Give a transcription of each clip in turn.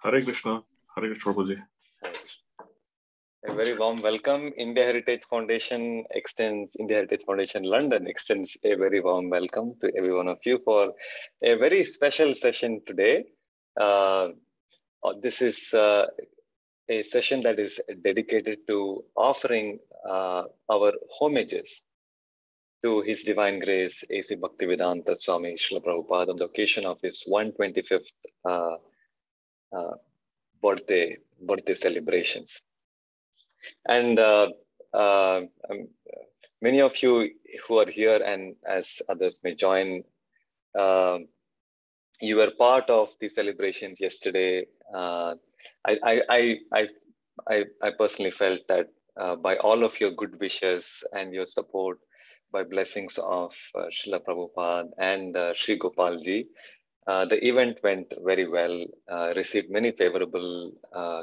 Hare Krishna Prabhuji. Hare Krishna. A very warm welcome. India Heritage Foundation London extends a very warm welcome to every one of you for a very special session today. This is a session that is dedicated to offering our homages to His Divine Grace, A.C. Bhaktivedanta Swami Srila Prabhupada on the occasion of his 125th birthday celebrations. And many of you who are here, and as others may join, you were part of the celebrations yesterday. I personally felt that by all of your good wishes and your support, by blessings of Srila Prabhupada and Sri Gopalji, the event went very well, received many favorable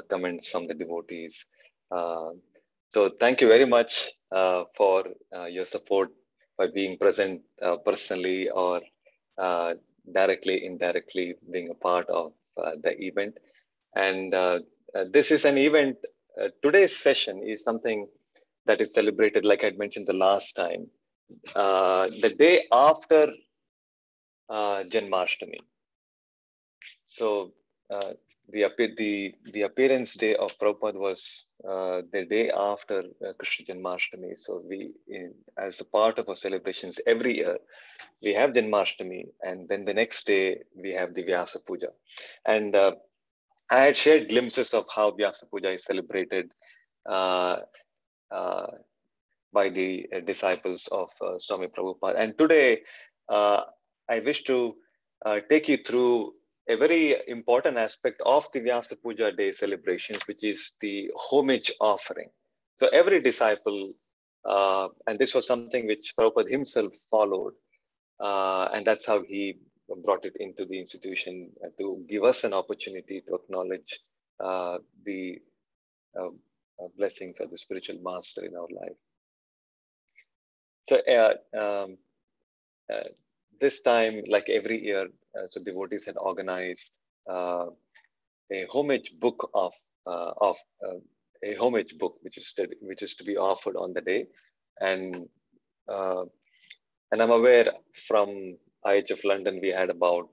comments from the devotees. So thank you very much for your support by being present personally or directly, indirectly being a part of the event. And this is an event, today's session is something that is celebrated, like I mentioned the last time, the day after Janmashtami. So the appearance day of Prabhupada was the day after Krishna Janmashtami. So we, as a part of our celebrations every year, we have Janmashtami, and then the next day we have the Vyasa Puja. And I had shared glimpses of how Vyasa Puja is celebrated by the disciples of Swami Prabhupada. And today I wish to take you through a very important aspect of the Vyasa Puja day celebrations, which is the homage offering. So every disciple, and this was something which Prabhupada himself followed, and that's how he brought it into the institution to give us an opportunity to acknowledge the blessings of the spiritual master in our life. So this time, like every year, so devotees had organized a homage book a homage book, which is to be offered on the day, and I'm aware from IHF London we had about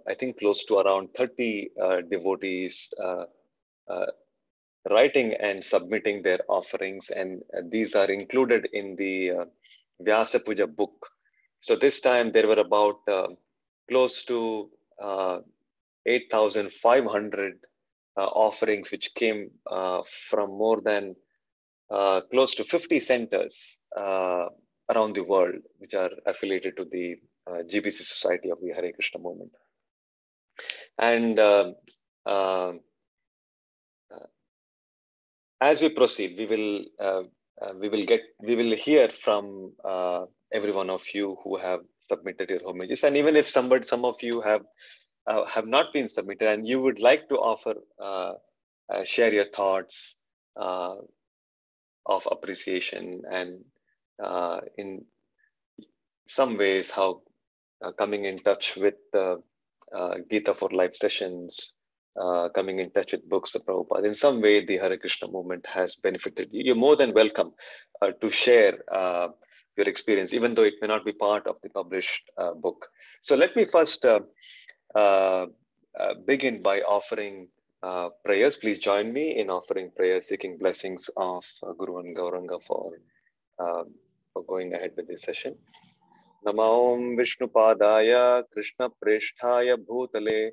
I think close to around 30 devotees writing and submitting their offerings, and these are included in the Vyasa Puja book. So this time there were about close to 8,500 offerings which came from more than close to 50 centers around the world, which are affiliated to the GBC Society of the Hare Krishna movement. And as we proceed, we will hear from every one of you who have submitted your homages, and even if some of you have not been submitted and you would like to offer, share your thoughts of appreciation and in some ways how coming in touch with Gita for Life sessions, coming in touch with books of Prabhupada. In some way, the Hare Krishna movement has benefited you. You're more than welcome to share your experience, even though it may not be part of the published book. So let me first begin by offering prayers. Please join me in offering prayers, seeking blessings of Guru and Gauranga for going ahead with this session. Namo Vishnupadaya Krishna Preshthaya Bhutale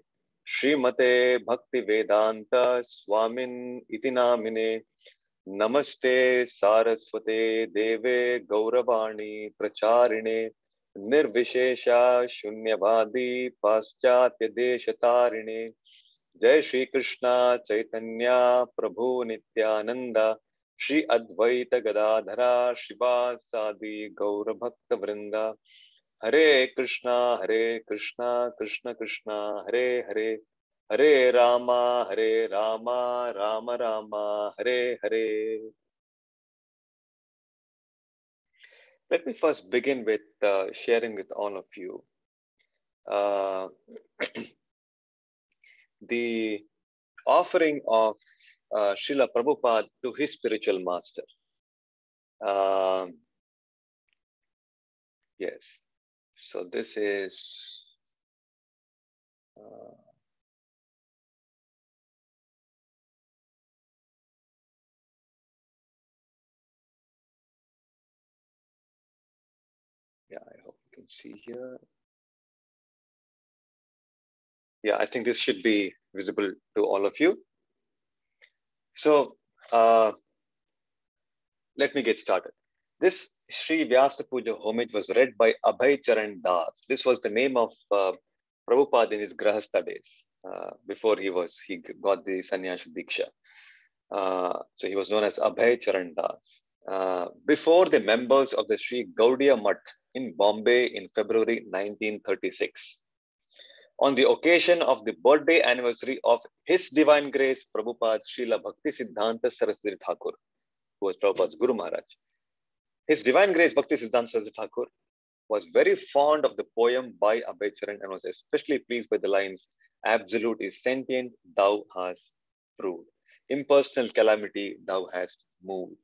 Srimate Bhakti Vedanta Swamin iti namine Namaste Saraswate Deve Gauravani Pracharine Nirvishesha Shunyavadi Paschatya Deshatarine Jai Shri Krishna Chaitanya Prabhu Nityananda Shri Advaita Gadadhara Shivasadi Gaura Bhakta Vrinda Hare Krishna Krishna Krishna Hare Hare Hare Rama Rama Rama Hare Hare. Let me first begin with sharing with all of you the offering of Srila Prabhupada to his spiritual master. Yes. So this is yeah, I hope you can see here. Yeah, I think this should be visible to all of you. So let me get started. This Sri Vyasa Puja homage was read by Abhay Charan Das. This was the name of Prabhupada in his Grahastha days, before he got the Sannyasa Diksha. So he was known as Abhay Charan Das. Before the members of the Sri Gaudiya Mutt in Bombay in February 1936. On the occasion of the birthday anniversary of His Divine Grace Prabhupada Srila Bhakti Siddhanta Saraswati Thakur, who was Prabhupada's Guru Maharaj. His Divine Grace Bhakti Siddhanta Saraswati Thakur was very fond of the poem by Abhay Charan and was especially pleased by the lines, "Absolute is sentient, thou hast proved. Impersonal calamity, thou hast moved."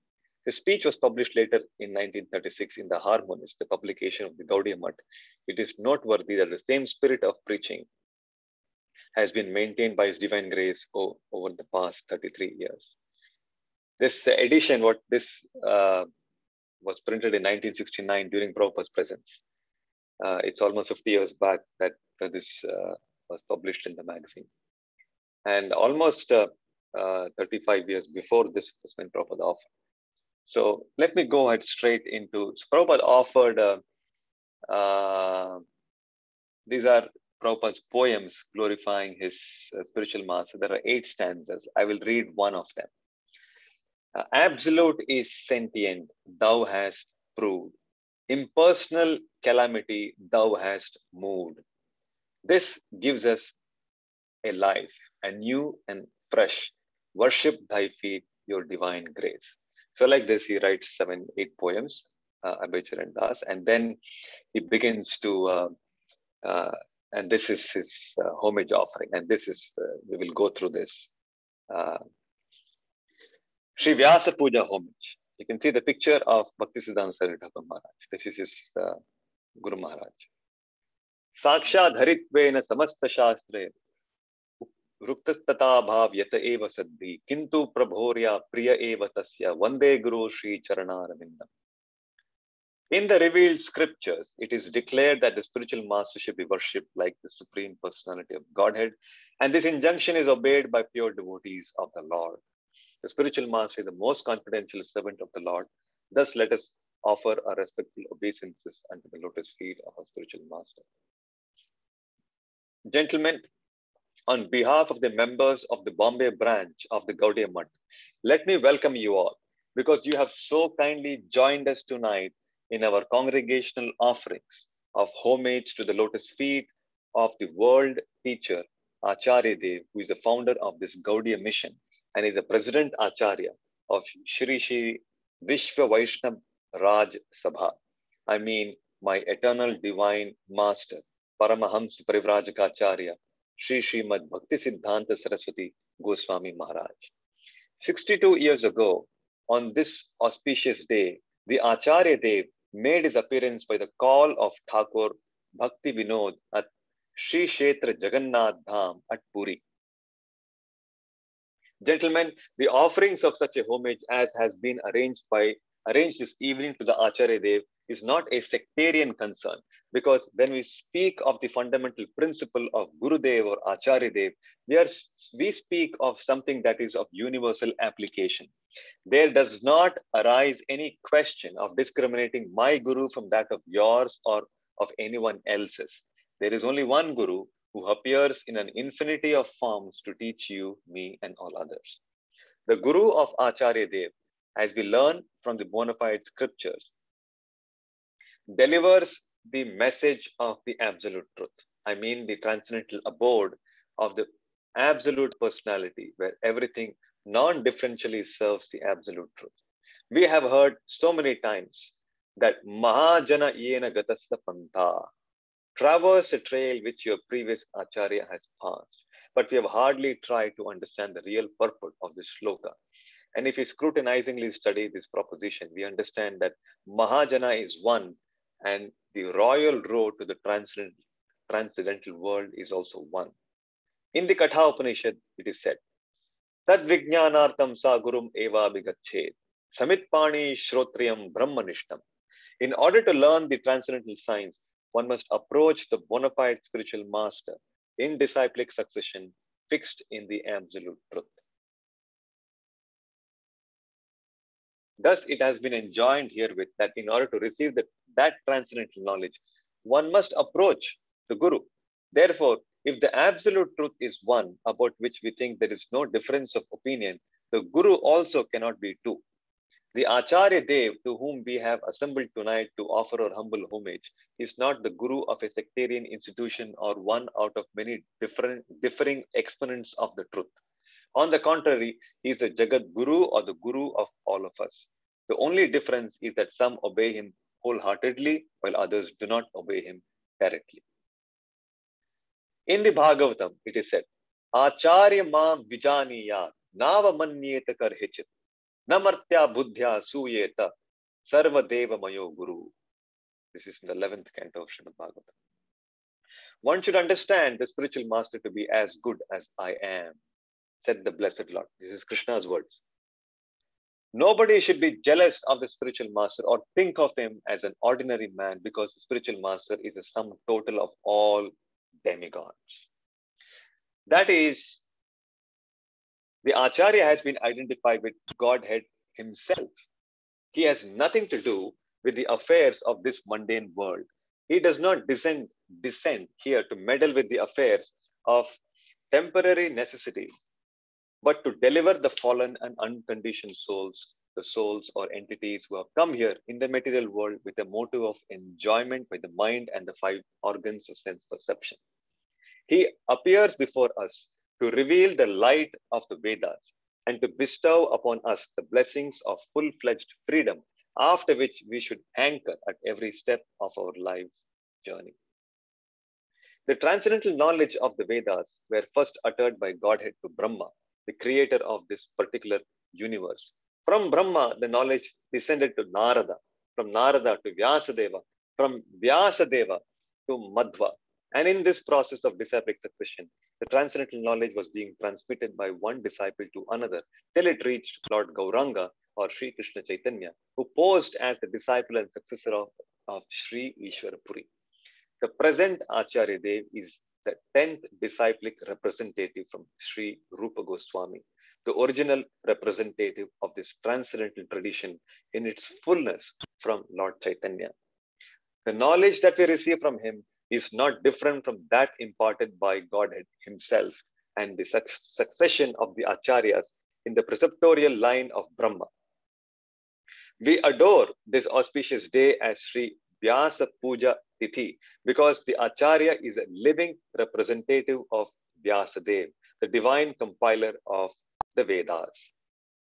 His speech was published later in 1936 in the Harmonist, the publication of the Gaudiya Mutt. It is noteworthy that the same spirit of preaching has been maintained by His Divine Grace over the past 33 years. This edition, was printed in 1969 during Prabhupada's presence. It's almost 50 years back that this was published in the magazine. And almost 35 years before this was when Prabhupada offered. So let me go ahead straight into, so Prabhupada offered, these are Prabhupada's poems glorifying his spiritual master. There are 8 stanzas. I will read one of them. Absolute is sentient, thou hast proved. Impersonal calamity, thou hast moved. This gives us a life, a new and fresh. Worship thy feet, your divine grace. So like this, he writes 7, 8 poems, Abhay Charan Das, and then he begins to, and this is his homage offering, and this is, we will go through this. Sri Vyasa Puja homage. You can see the picture of Bhaktisiddhanta Saraswati Thakur Maharaj. This is his Guru Maharaj. Sakshad Haritvena Samasta Shastre Ruktastata Bhav Yata Eva Saddhi Kintu Prabhorya Priya Eva Tasya Vande Guru Sri Charanaravindam. In the revealed scriptures, it is declared that the spiritual master should be worshipped like the Supreme Personality of Godhead, and this injunction is obeyed by pure devotees of the Lord. The spiritual master is the most confidential servant of the Lord. Thus, let us offer our respectful obeisances unto the lotus feet of our spiritual master. Gentlemen, on behalf of the members of the Bombay branch of the Gaudiya Mutt, let me welcome you all because you have so kindly joined us tonight in our congregational offerings of homage to the lotus feet of the world teacher, Acharya Dev, who is the founder of this Gaudiya mission and is the President Acharya of Shri Shri Vishwa Vaishnav Raj Sabha. I mean, my eternal divine master, Paramahamsa Parivrajaka Acharya, Shri Srimad Bhakti Siddhanta Saraswati Goswami Maharaj. 62 years ago, on this auspicious day, the Acharya Dev made his appearance by the call of Thakur Bhakti Vinod at Sri Kshetra Jagannath Dham at Puri. Gentlemen, the offerings of such a homage as has been arranged this evening to the Acharya Dev is not a sectarian concern, because when we speak of the fundamental principle of Gurudev or Acharya Dev, we speak of something that is of universal application. There does not arise any question of discriminating my Guru from that of yours or of anyone else's. There is only one Guru who appears in an infinity of forms to teach you, me, and all others. The Guru of Acharya Dev, as we learn from the bona fide scriptures, delivers the message of the absolute truth. I mean, the transcendental abode of the absolute personality, where everything non-differentially serves the absolute truth. We have heard so many times that Mahajana Yena Gatasta Pantha, traverse a trail which your previous Acharya has passed. but we have hardly tried to understand the real purport of this shloka. And if we scrutinizingly study this proposition, we understand that Mahajana is one, and the royal road to the transcendental world is also one. In the Katha Upanishad, it is said, Tad Vijnanartam sa gurum eva bigached, Samitpani Shrotriyam Brahmanishtam. In order to learn the transcendental science, one must approach the bona fide spiritual master in disciplic succession, fixed in the absolute truth. Thus, it has been enjoined herewith that in order to receive that transcendental knowledge, one must approach the Guru. Therefore, if the absolute truth is one about which we think there is no difference of opinion, the Guru also cannot be two. The Acharya Dev, to whom we have assembled tonight to offer our humble homage, is not the Guru of a sectarian institution or one out of many differing exponents of the truth. On the contrary, he is the Jagat Guru or the Guru of all of us. The only difference is that some obey him wholeheartedly while others do not obey him directly. In the Bhagavatam, it is said, Acharya mam vijaniya nava manyeta karhichit namartya buddhya suyeta sarva deva mayo guru. This is in the 11th canto of Srimad Bhagavatam. One should understand the spiritual master to be as good as I am, said the blessed Lord. This is Krishna's words. Nobody should be jealous of the spiritual master or think of him as an ordinary man, because the spiritual master is the sum total of all demigods. That is, the Acharya has been identified with Godhead himself. He has nothing to do with the affairs of this mundane world. He does not descend here to meddle with the affairs of temporary necessities, but to deliver the fallen and unconditioned souls, the souls or entities who have come here in the material world with a motive of enjoyment by the mind and the 5 organs of sense perception. He appears before us to reveal the light of the Vedas and to bestow upon us the blessings of full-fledged freedom, after which we should anchor at every step of our life's journey. The transcendental knowledge of the Vedas were first uttered by Godhead to Brahma, the creator of this particular universe. From Brahma, the knowledge descended to Narada, from Narada to Vyasadeva, from Vyasadeva to Madhva. And in this process of disciplic succession, the transcendental knowledge was being transmitted by one disciple to another till it reached Lord Gauranga or Sri Krishna Chaitanya, who posed as the disciple and successor of Sri Ishwarapuri. The present Acharya Dev is the 10th disciplic representative from Sri Rupa Goswami, the original representative of this transcendental tradition in its fullness from Lord Chaitanya. The knowledge that we receive from him is not different from that imparted by Godhead himself and the succession of the Acharyas in the preceptorial line of Brahma. We adore this auspicious day as Sri Vyasa Puja Tithi because the Acharya is a living representative of Vyasadev, the divine compiler of the Vedas,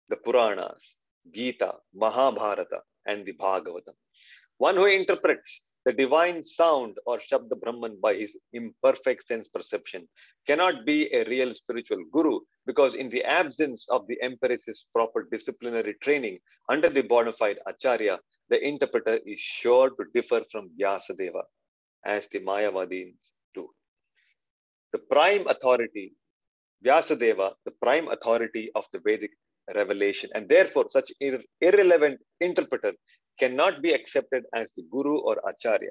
the Puranas, Gita, Mahabharata, and the Bhagavatam. One who interprets the divine sound or Shabda Brahman by his imperfect sense perception cannot be a real spiritual guru, because in the absence of the empiricist's proper disciplinary training under the bona fide Acharya, the interpreter is sure to differ from Vyasadeva, as the Mayavadins do. The prime authority, Vyasadeva, the prime authority of the Vedic revelation, and therefore such irrelevant interpreter cannot be accepted as the Guru or Acharya,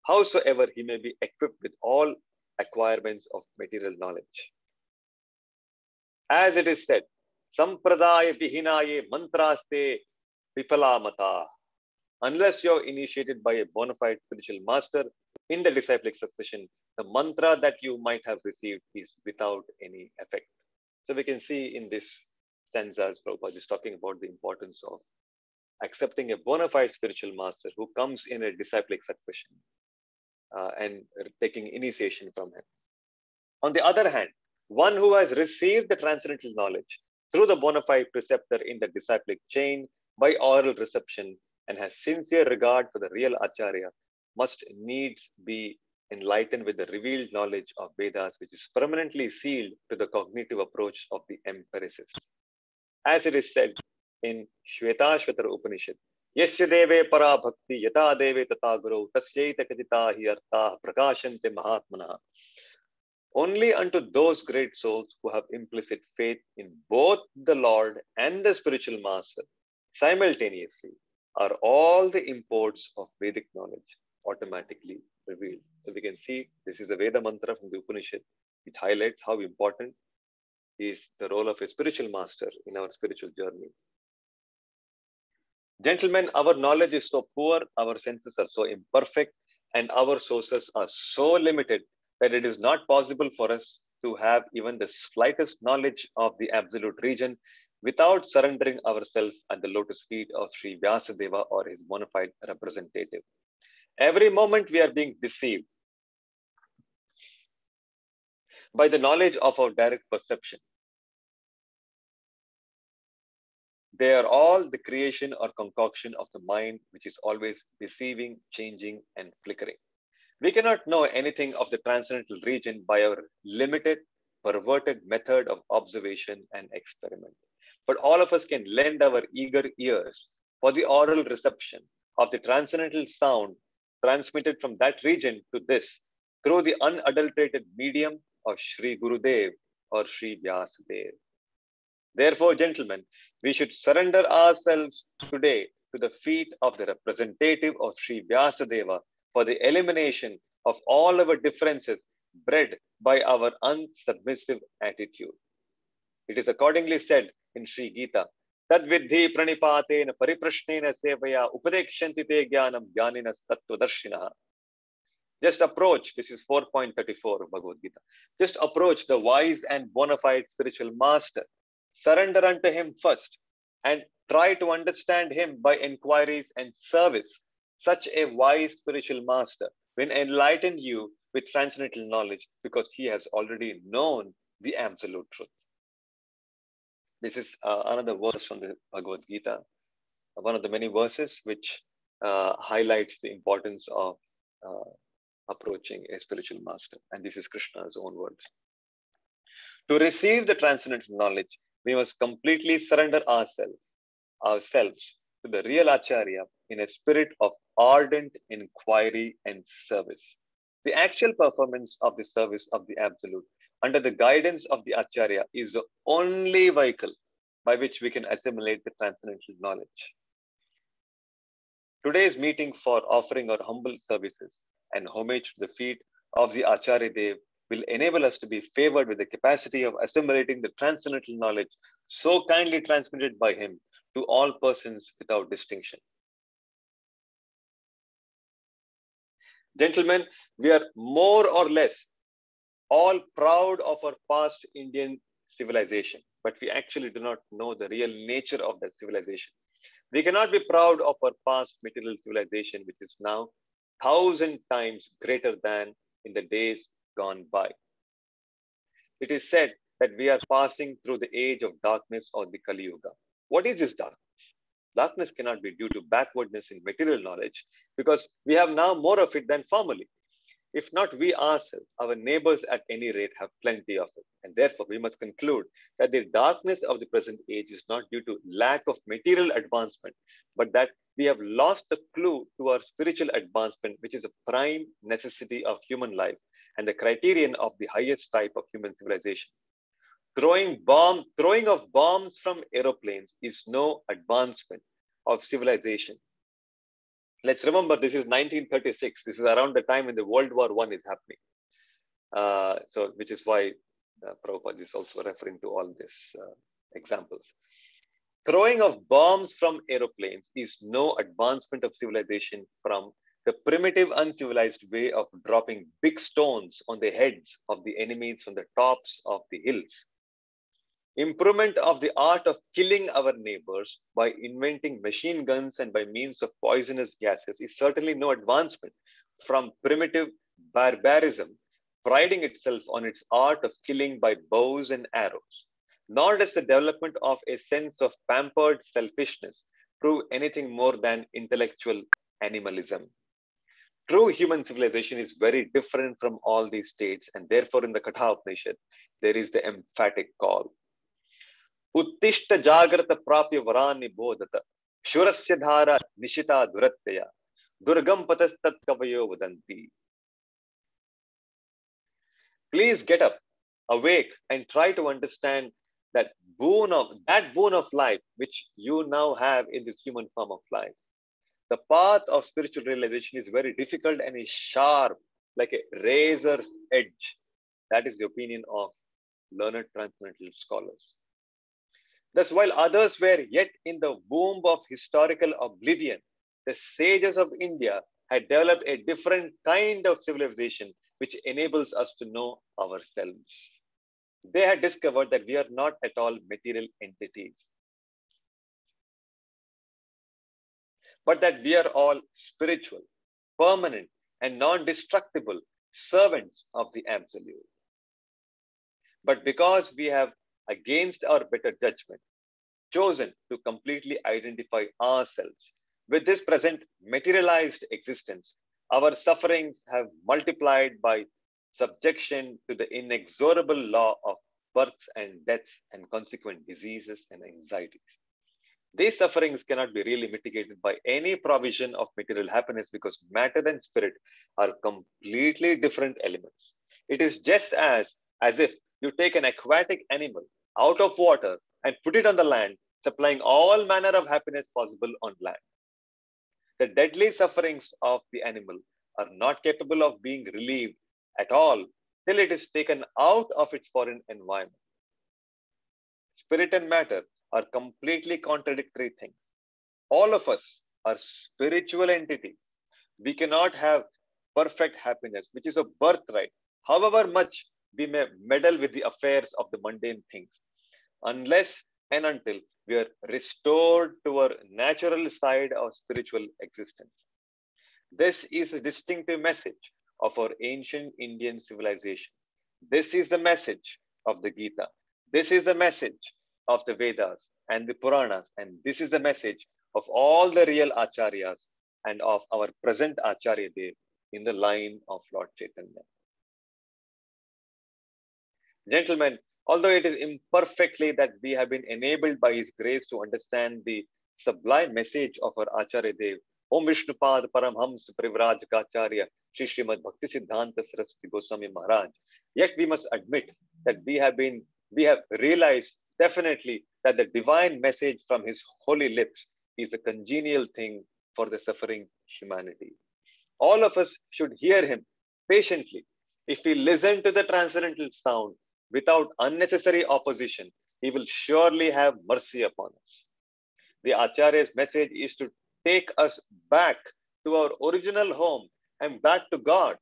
howsoever he may be equipped with all acquirements of material knowledge. As it is said, Sampradaya Vihinaye Mantraste Vipalamata. Unless you're initiated by a bona fide spiritual master in the disciplic succession, the mantra that you might have received is without any effect. So we can see in this stanzas, Prabhupada is talking about the importance of accepting a bona fide spiritual master who comes in a disciplic succession and taking initiation from him. On the other hand, one who has received the transcendental knowledge through the bona fide preceptor in the disciplic chain by oral reception and has sincere regard for the real Acharya must needs be enlightened with the revealed knowledge of Vedas, which is permanently sealed to the cognitive approach of the empiricist. As it is said in Shvetashvatara Upanishad, Yasya deve para bhakti yata deve tata guru tasyaita kadita hi artha prakashante mahatmana. Only unto those great souls who have implicit faith in both the Lord and the spiritual master simultaneously are all the imports of Vedic knowledge automatically revealed. So we can see this is a Veda mantra from the Upanishad. It highlights how important is the role of a spiritual master in our spiritual journey. Gentlemen, our knowledge is so poor, our senses are so imperfect, and our sources are so limited that it is not possible for us to have even the slightest knowledge of the absolute region without surrendering ourselves at the lotus feet of Sri Vyasadeva or his bona fide representative. Every moment we are being deceived by the knowledge of our direct perception. They are all the creation or concoction of the mind, which is always deceiving, changing, and flickering. We cannot know anything of the transcendental region by our limited, perverted method of observation and experiment. But all of us can lend our eager ears for the oral reception of the transcendental sound transmitted from that region to this through the unadulterated medium of Sri Gurudev or Sri Vyasadeva. Therefore, gentlemen, we should surrender ourselves today to the feet of the representative of Sri Vyasadeva for the elimination of all our differences bred by our unsubmissive attitude. It is accordingly said in Sri Gita, Tad vidhi pranipatena pariprashnena sevaya upadekshanti te jnanam jnanina sattvadarshinaha. Just approach, this is 4.34 of Bhagavad Gita, just approach the wise and bona fide spiritual master. Surrender unto him first and try to understand him by inquiries and service. Such a wise spiritual master will enlighten you with transcendental knowledge because he has already known the absolute truth. This is another verse from the Bhagavad Gita, one of the many verses which highlights the importance of approaching a spiritual master. And this is Krishna's own words. To receive the transcendental knowledge, we must completely surrender ourselves to the real Acharya in a spirit of ardent inquiry and service. The actual performance of the service of the Absolute under the guidance of the Acharya is the only vehicle by which we can assimilate the transcendental knowledge. Today's meeting for offering our humble services and homage to the feet of the Acharya Dev will enable us to be favored with the capacity of assimilating the transcendental knowledge so kindly transmitted by him to all persons without distinction. Gentlemen, we are more or less all proud of our past Indian civilization, but we actually do not know the real nature of that civilization. We cannot be proud of our past material civilization, which is now 1,000 times greater than in the days gone by. It is said that we are passing through the age of darkness or the Kali Yuga. What is this darkness? Darkness cannot be due to backwardness in material knowledge because we have now more of it than formerly. If not we ourselves, our neighbors at any rate have plenty of it. And therefore, we must conclude that the darkness of the present age is not due to lack of material advancement, but that we have lost the clue to our spiritual advancement, which is a prime necessity of human life and the criterion of the highest type of human civilization. Throwing of bombs from aeroplanes is no advancement of civilization. Let's remember, this is 1936. This is around the time when the World War I is happening. Which is why Prabhupada is also referring to all these examples. Throwing of bombs from aeroplanes is no advancement of civilization from the primitive, uncivilized way of dropping big stones on the heads of the enemies from the tops of the hills. Improvement of the art of killing our neighbors by inventing machine guns and by means of poisonous gases is certainly no advancement from primitive barbarism, priding itself on its art of killing by bows and arrows. Nor does the development of a sense of pampered selfishness prove anything more than intellectual animalism. True human civilization is very different from all these states, and therefore in the Katha Upanishad, there is the emphatic call. Uttishta jagrata prapya varani bodhata, shurasya dhara nishita dhuratyaya, durgam patastat kavayo vadanti. Please get up, awake, and try to understand that boon of life which you now have in this human form of life. The path of spiritual realization is very difficult and is sharp, like a razor's edge. That is the opinion of learned transcendental scholars. Thus, while others were yet in the womb of historical oblivion, the sages of India had developed a different kind of civilization which enables us to know ourselves. They had discovered that we are not at all material entities, but that we are all spiritual, permanent, and non destructible servants of the Absolute. But because we have, against our better judgment, chosen to completely identify ourselves with this present materialized existence, our sufferings have multiplied by subjection to the inexorable law of births and deaths and consequent diseases and anxieties. These sufferings cannot be really mitigated by any provision of material happiness because matter and spirit are completely different elements. It is just as if you take an aquatic animal out of water and put it on the land, supplying all manner of happiness possible on land. The deadly sufferings of the animal are not capable of being relieved at all till it is taken out of its foreign environment. Spirit and matter are completely contradictory things. All of us are spiritual entities. We cannot have perfect happiness, which is a birthright, however much we may meddle with the affairs of the mundane things, unless and until we are restored to our natural side of spiritual existence. This is a distinctive message of our ancient Indian civilization. This is the message of the Gita. This is the message of the Vedas and the Puranas. And this is the message of all the real Acharyas and of our present Acharya Dev in the line of Lord Chaitanya. Gentlemen, although it is imperfectly that we have been enabled by His grace to understand the sublime message of our Acharya Dev, Om Vishnupad Paramhams Privrajkacharya Shri Srimad Bhakti Siddhanta Saraswati Goswami Maharaj, yet we must admit that we have realized definitely that the divine message from His holy lips is a congenial thing for the suffering humanity. All of us should hear Him patiently. If we listen to the transcendental sound without unnecessary opposition, He will surely have mercy upon us. The Acharya's message is to take us back to our original home and back to God.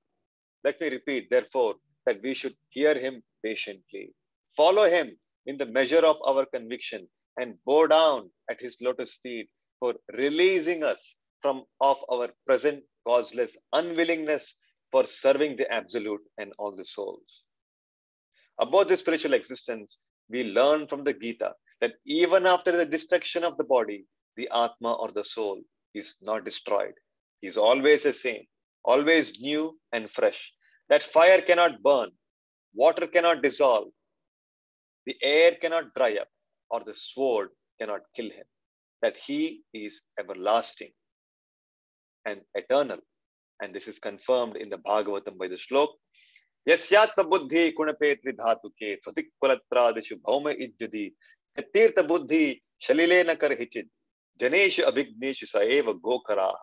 Let me repeat, therefore, that we should hear Him patiently, follow Him in the measure of our conviction, and bow down at His lotus feet for releasing us of our present causeless unwillingness for serving the Absolute and all the souls. About the spiritual existence, we learn from the Gita that even after the destruction of the body, the Atma or the soul is not destroyed. He is always the same, always new and fresh. That fire cannot burn, water cannot dissolve, the air cannot dry up, or the sword cannot kill him. That He is everlasting and eternal. And this is confirmed in the Bhagavatam by the Shlok. Yasyatma buddhi kunapetri dhatuke swatik kulatradishu bhauma ijjudi tirtha buddhi shalilena karhichid janeshu abhigneshu saeva gokara.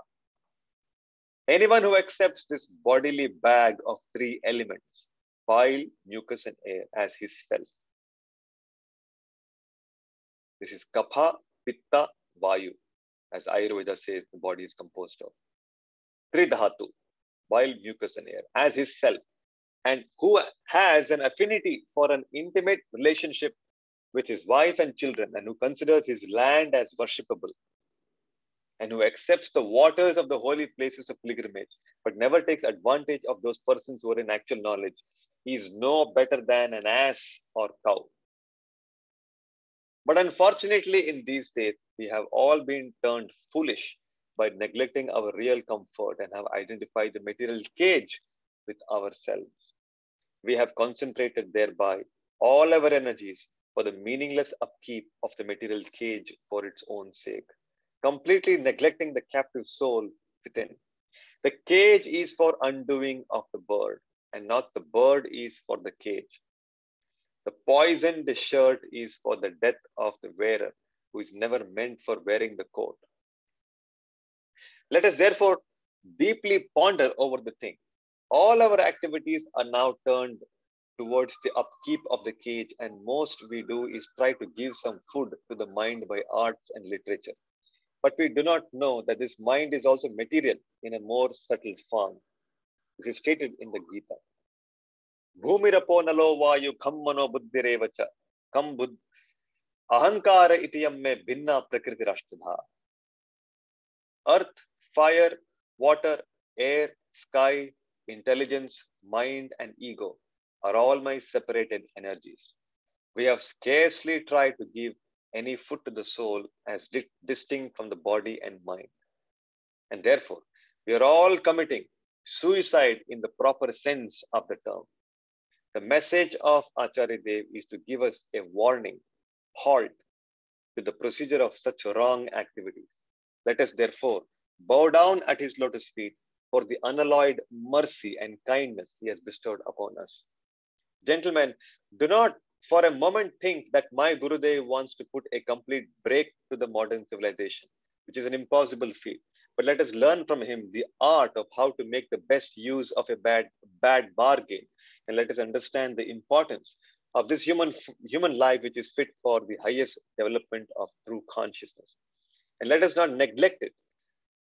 Anyone who accepts this bodily bag of three elements, fire, mucus, and air, as his self. This is kapha, pitta, vayu, as Ayurveda says the body is composed of. Tridhatu, bile, mucus, and air, as his self. And who has an affinity for an intimate relationship with his wife and children, and who considers his land as worshipable, and who accepts the waters of the holy places of pilgrimage, but never takes advantage of those persons who are in actual knowledge, he is no better than an ass or cow. But unfortunately, in these days, we have all been turned foolish by neglecting our real comfort and have identified the material cage with ourselves. We have concentrated thereby all our energies for the meaningless upkeep of the material cage for its own sake, completely neglecting the captive soul within. The cage is for undoing of the bird, and not the bird is for the cage. The poisoned shirt is for the death of the wearer, who is never meant for wearing the coat. Let us therefore deeply ponder over the thing. All our activities are now turned towards the upkeep of the cage, and most we do is try to give some food to the mind by arts and literature. But we do not know that this mind is also material in a more subtle form. This is stated in the Gita. Bhumirapo nalo vayu kham mano buddhirevacha kam buddh ahankara itiyam me bhinna prakriti rashtadha. Earth, fire, water, air, sky, intelligence, mind, and ego are all my separated energies. We have scarcely tried to give any food to the soul as distinct from the body and mind. And therefore, we are all committing suicide in the proper sense of the term. The message of Acharya Dev is to give us a warning, halt to the procedure of such wrong activities. Let us therefore bow down at his lotus feet for the unalloyed mercy and kindness he has bestowed upon us. Gentlemen, do not for a moment think that my Gurudev wants to put a complete break to the modern civilization, which is an impossible feat. But let us learn from him the art of how to make the best use of a bad bargain. And let us understand the importance of this human life, which is fit for the highest development of true consciousness. And let us not neglect it.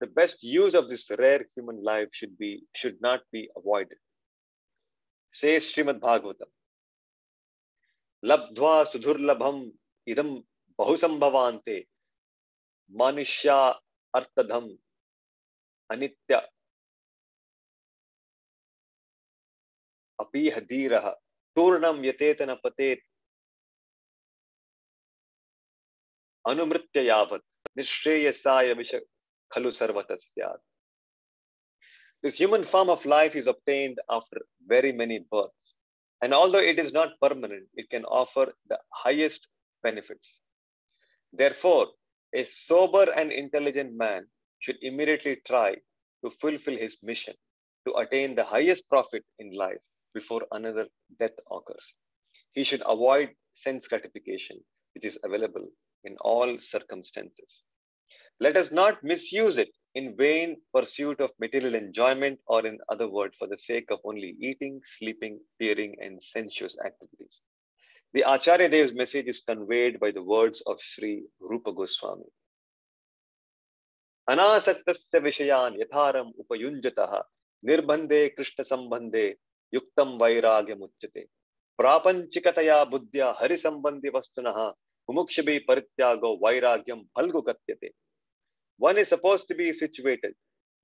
The best use of this rare human life should not be avoided. Says Srimad Bhagavatam, Labdhva sudhurlabham idam bahusambhavante manishya artadham anitya api hadiraha turnam yatetana patet anumritya yavat nishreyasaya visha khalu sarvatasyat. This human form of life is obtained after very many births. And although it is not permanent, it can offer the highest benefits. Therefore, a sober and intelligent man should immediately try to fulfill his mission to attain the highest profit in life before another death occurs. He should avoid sense gratification, which is available in all circumstances. Let us not misuse it in vain pursuit of material enjoyment, or in other words, for the sake of only eating, sleeping, peering, and sensuous activities. The Acharya Dev's message is conveyed by the words of Sri Rupa Goswami. Anasaktasya vishayan yatharam upayunjataha nirbandhe krishna sambandhe yuktam vairagya muchyate prapanchikataya buddhya hari sambandhi vastunaha mumukshabi parityago vairagyam bhalgu katyate. One is supposed to be situated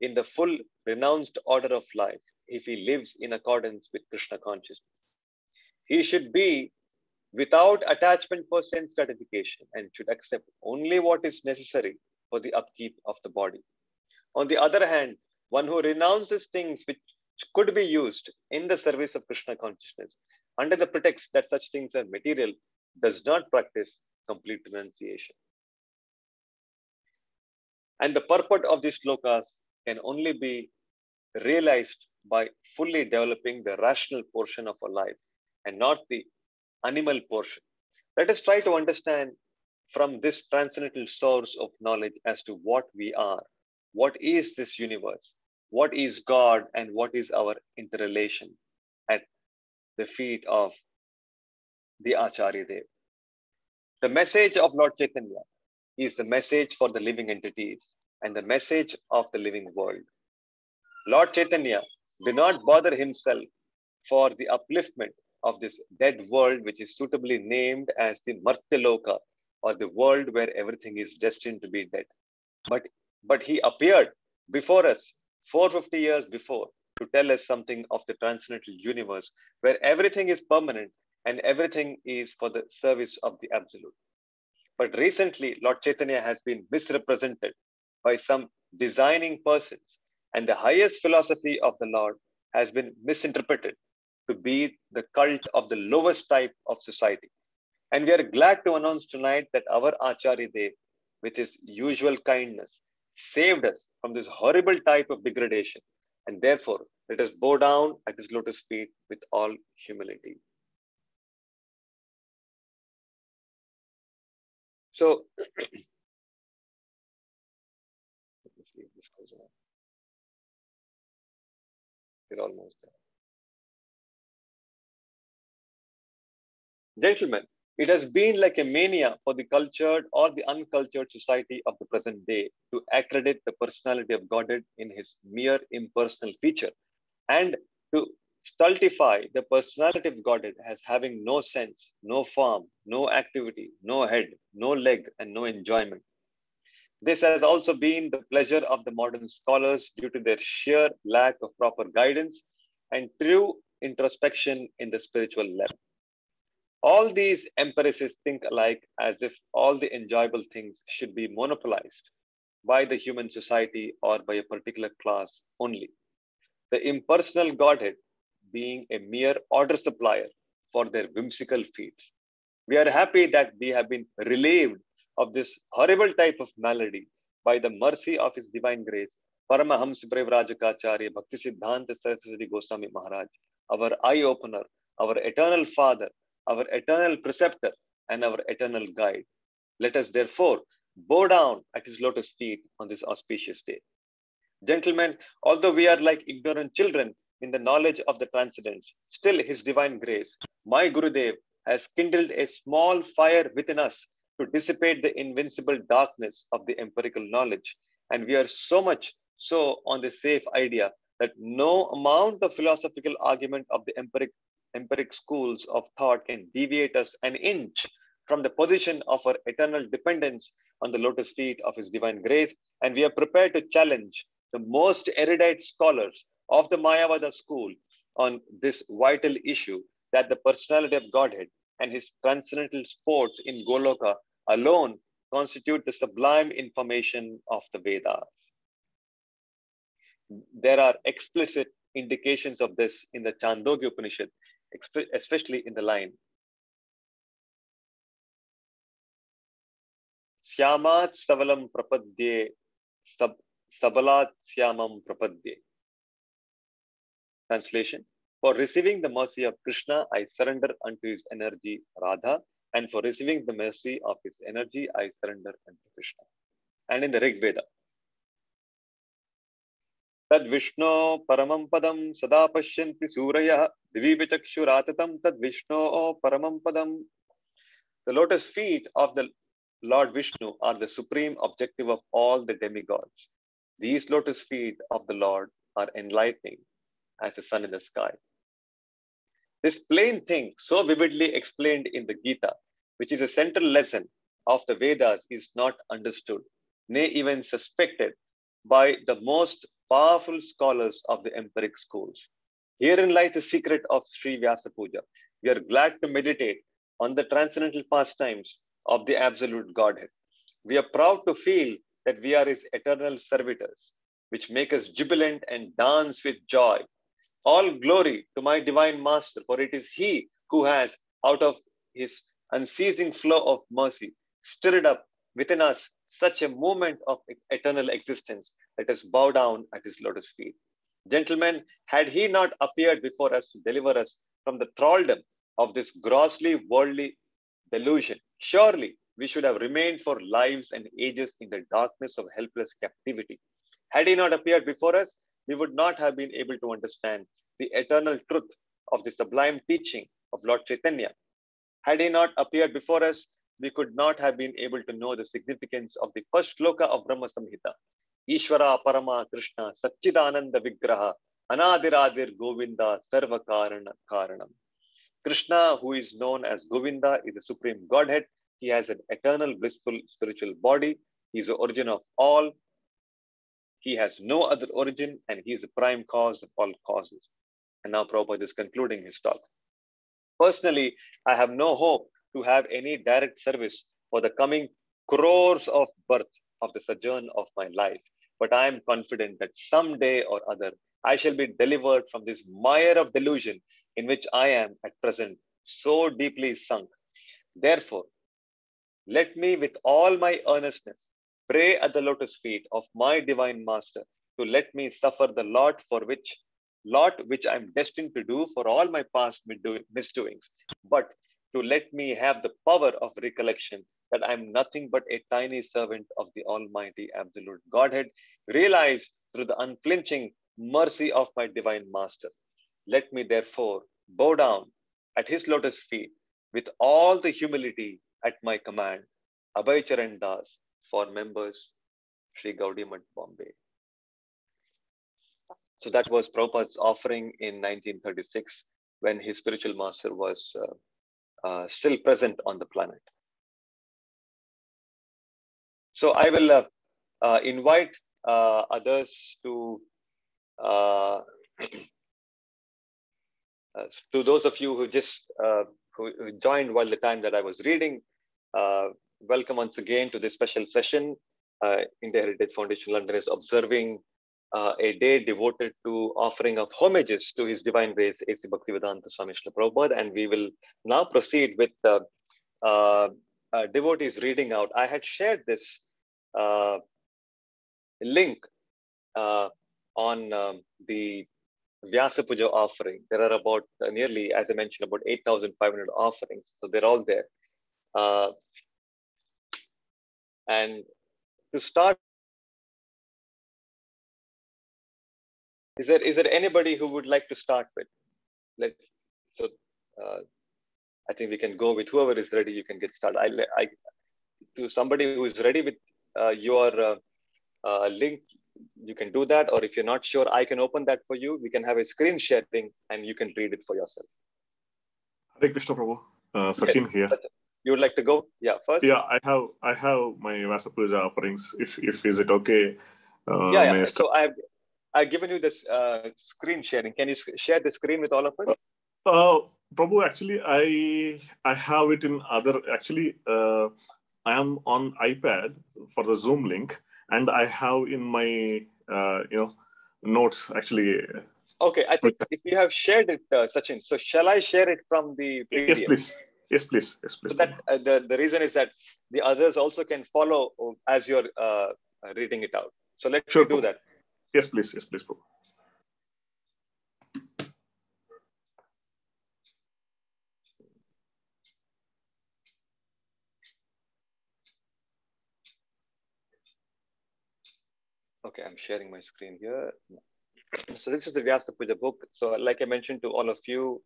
in the full renounced order of life if he lives in accordance with Krishna consciousness. He should be without attachment for sense gratification and should accept only what is necessary for the upkeep of the body. On the other hand, one who renounces things which could be used in the service of Krishna consciousness under the pretext that such things are material does not practice complete renunciation. And the purport of these slokas can only be realized by fully developing the rational portion of our life and not the animal portion. Let us try to understand from this transcendental source of knowledge as to what we are, what is this universe, what is God, and what is our interrelation at the feet of the Acharya Dev. The message of Lord Chaitanya is the message for the living entities and the message of the living world. Lord Chaitanya did not bother himself for the upliftment of this dead world, which is suitably named as the Martyaloka, or the world where everything is destined to be dead. But he appeared before us 450 years before to tell us something of the transcendental universe where everything is permanent and everything is for the service of the Absolute. But recently, Lord Chaitanya has been misrepresented by some designing persons, and the highest philosophy of the Lord has been misinterpreted to be the cult of the lowest type of society. And we are glad to announce tonight that our Acharya Dev, with his usual kindness, saved us from this horrible type of degradation. And therefore, let us bow down at his lotus feet with all humility. So, let me see if this goes on. We're almost there. Gentlemen, it has been like a mania for the cultured or the uncultured society of the present day to accredit the personality of Godhead in his mere impersonal feature and to stultify the personality of Godhead as having no sense, no form, no activity, no head, no leg, and no enjoyment. This has also been the pleasure of the modern scholars due to their sheer lack of proper guidance and true introspection in the spiritual level. All these empiricists think alike as if all the enjoyable things should be monopolized by the human society or by a particular class only. The impersonal Godhead being a mere order supplier for their whimsical feats. We are happy that we have been relieved of this horrible type of malady by the mercy of His divine grace, Paramahamsa Prevrajakacharya Bhaktisiddhanta Saraswati Goswami Maharaj, our eye opener, our eternal Father, our eternal preceptor, and our eternal guide. Let us therefore bow down at his lotus feet on this auspicious day. Gentlemen, although we are like ignorant children in the knowledge of the transcendence, still his divine grace, my Gurudev, has kindled a small fire within us to dissipate the invincible darkness of the empirical knowledge. And we are so much so on the safe idea that no amount of philosophical argument of the empiric schools of thought can deviate us an inch from the position of our eternal dependence on the lotus feet of his divine grace. And we are prepared to challenge the most erudite scholars of the Mayavada school on this vital issue that the personality of Godhead and his transcendental sports in Goloka alone constitute the sublime information of the Vedas. There are explicit indications of this in the Chandogya Upanishad, especially in the line Syamat Savalam Prapadye Sabalat Syamam Prapadye. Translation: for receiving the mercy of Krishna, I surrender unto his energy Radha, and for receiving the mercy of his energy, I surrender unto Krishna. And in the Rig Veda, Tad Vishno Paramam Padam Sada Pashyanti Suraya Divivichakshuratatam Tad Vishno Paramam Padam. The lotus feet of the Lord Vishnu are the supreme objective of all the demigods. These lotus feet of the Lord are enlightening as the sun in the sky. This plain thing, so vividly explained in the Gita, which is a central lesson of the Vedas, is not understood, nay, even suspected by the most powerful scholars of the empiric schools. Herein lies the secret of Sri Vyasa Puja. We are glad to meditate on the transcendental pastimes of the absolute Godhead. We are proud to feel that we are his eternal servitors, which make us jubilant and dance with joy. All glory to my divine master, for it is he who has, out of his unceasing flow of mercy, stirred up within us such a movement of eternal existence. Let us bow down at his lotus feet. Gentlemen, had he not appeared before us to deliver us from the thraldom of this grossly worldly delusion, surely we should have remained for lives and ages in the darkness of helpless captivity. Had he not appeared before us, we would not have been able to understand the eternal truth of the sublime teaching of Lord Chaitanya. Had he not appeared before us, we could not have been able to know the significance of the first shloka of Brahma Samhita. Ishvara Parama Krishna Satchidananda Vigraha Anadiradir Govinda Sarva Karanam. Krishna, who is known as Govinda, is the supreme Godhead. He has an eternal blissful spiritual body. He is the origin of all. He has no other origin, and he is the prime cause of all causes. And now Prabhupada is concluding his talk. Personally, I have no hope to have any direct service for the coming crores of birth of the sojourn of my life. but I am confident that someday or other, I shall be delivered from this mire of delusion in which I am at present so deeply sunk. Therefore, let me with all my earnestness pray at the lotus feet of my divine master to let me suffer the lot which I am destined to do for all my past misdoings, but to let me have the power of recollection that I am nothing but a tiny servant of the Almighty Absolute Godhead, realized through the unflinching mercy of my divine master. Let me therefore bow down at his lotus feet with all the humility at my command. Abhay Charan Das, for members, Sri Gaudiya Math, Bombay. So that was Prabhupada's offering in 1936 when his spiritual master was still present on the planet. So I will invite others to those of you who just who joined while the time that I was reading. Welcome once again to this special session. India Heritage Foundation London is observing a day devoted to offering of homages to His Divine Grace A.C. Bhaktivedanta Swami Srila Prabhupada, and we will now proceed with devotees reading out. I had shared this link on the Vyasa Puja offering. There are about nearly, as I mentioned, about 8,500 offerings. So they're all there. And to start, is there anybody who would like to start with? I think we can go with whoever is ready. You can get started. To somebody who is ready with your link, you can do that. Or if you're not sure, I can open that for you. We can have a screen sharing and you can read it for yourself. Hare Krishna Prabhu. Sachin here. You would like to go? Yeah, first. Yeah, I have my Vyasa Puja offerings. If is it okay? Yeah. So I've given you this screen sharing. Can you share the screen with all of us? Prabhu, actually, I have it in other. Actually, I am on iPad for the Zoom link, and I have in my notes actually. Okay, I think if you have shared it, Sachin, so shall I share it from the PDF? Yes, please. So that the reason is that the others also can follow as you're reading it out. So let's do that. Yes, please, Prabhu. Okay, I'm sharing my screen here. So this is the Vyasa Puja book. So like I mentioned to all of you,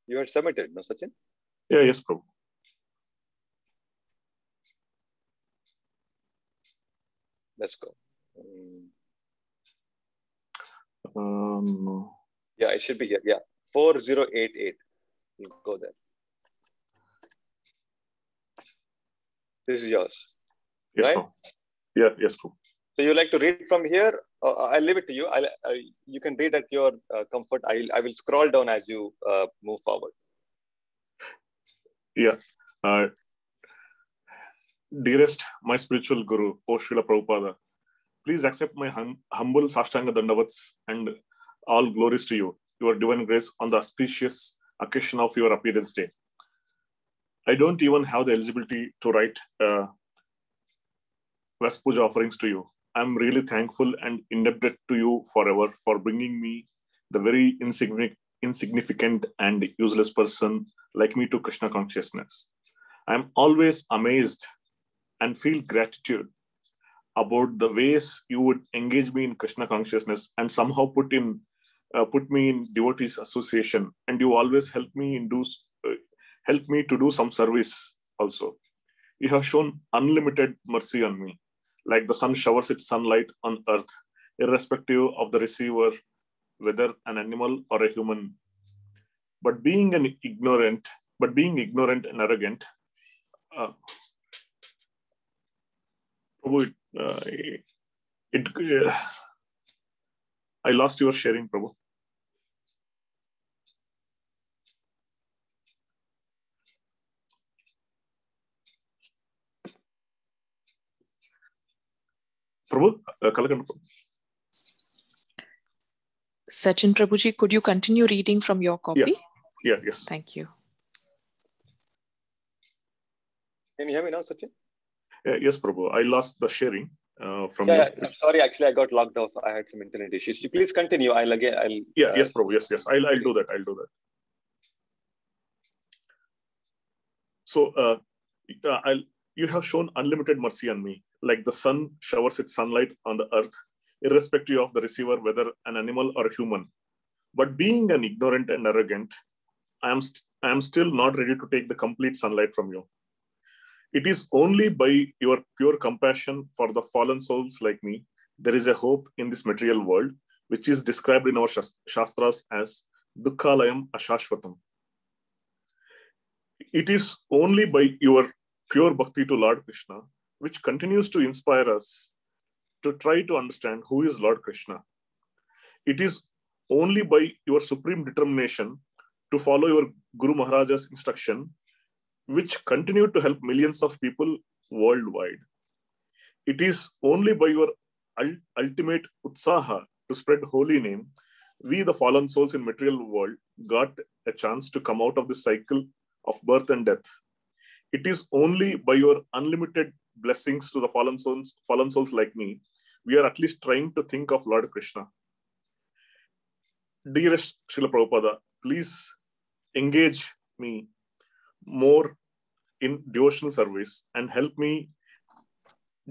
you had submitted, no, Sachin? Yeah, yes, Prabhu. Let's go. No. Yeah, it should be here. Yeah, 4088. We'll go there. This is yours. Yes, right? Prabhu. Yeah, yes, Prabhu. So you like to read from here? I'll leave it to you. You can read at your comfort. I will scroll down as you move forward. Yeah. Dearest, my spiritual guru, O Srila Prabhupada, please accept my humble Sashtanga Dandavats and all glories to you, your divine grace on the auspicious occasion of your appearance day. I don't even have the eligibility to write Vyasa Puja offerings to you. I'm really thankful and indebted to you forever for bringing me, the very insignificant and useless person like me, to Krishna consciousness. I'm always amazed and feel gratitude about the ways you would engage me in Krishna consciousness and somehow put me in devotees association, and you always help me help me to do some service also. You have shown unlimited mercy on me, like the sun showers its sunlight on earth, irrespective of the receiver, whether an animal or a human. But being ignorant and arrogant, uh, Prabhu, I lost your sharing, Prabhu. Prabhu, Sachin Prabhuji, could you continue reading from your copy? Yeah, yes. Thank you. Can you hear me now, Sachin? Yes, Prabhu. I lost the sharing from you. I'm sorry, actually, I got logged off. I had some internet issues. You please continue. Yes, Prabhu. Yes. I'll do that. So, you have shown unlimited mercy on me, like the sun showers its sunlight on the earth, irrespective of the receiver, whether an animal or a human. But being an ignorant and arrogant, I am still not ready to take the complete sunlight from you. It is only by your pure compassion for the fallen souls like me, there is a hope in this material world, which is described in our Shastras as Dukkhalayam Ashashvatam. It is only by your pure bhakti to Lord Krishna, which continues to inspire us to try to understand who is Lord Krishna. It is only by your supreme determination to follow your Guru Maharaja's instruction, which continue to help millions of people worldwide. It is only by your ultimate utsaha to spread holy name, we the fallen souls in material world got a chance to come out of this cycle of birth and death. It is only by your unlimited blessings to the fallen souls like me, we are at least trying to think of Lord Krishna. Dearest Srila Prabhupada, please engage me more in devotional service and help me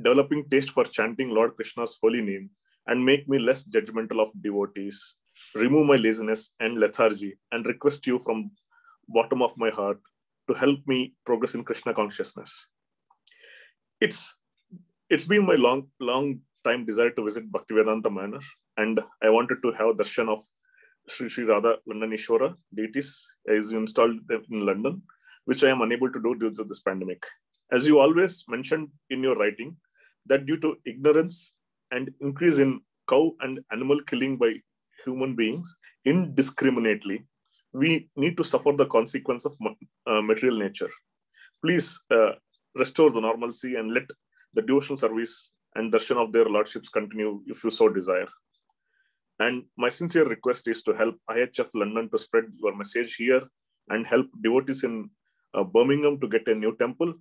developing taste for chanting Lord Krishna's holy name and make me less judgmental of devotees, remove my laziness and lethargy, and request you from bottom of my heart to help me progress in Krishna consciousness. It's been my long time desire to visit Bhaktivedanta Manor, and I wanted to have darshan of Sri Radha Landaneshwara deities as you installed them in London, which I am unable to do due to this pandemic. As you always mentioned in your writing, that due to ignorance and increase in cow and animal killing by human beings indiscriminately, we need to suffer the consequence of material nature. Please restore the normalcy and let the devotional service and darshan of their lordships continue if you so desire. And my sincere request is to help IHF London to spread your message here and help devotees in Birmingham to get a new temple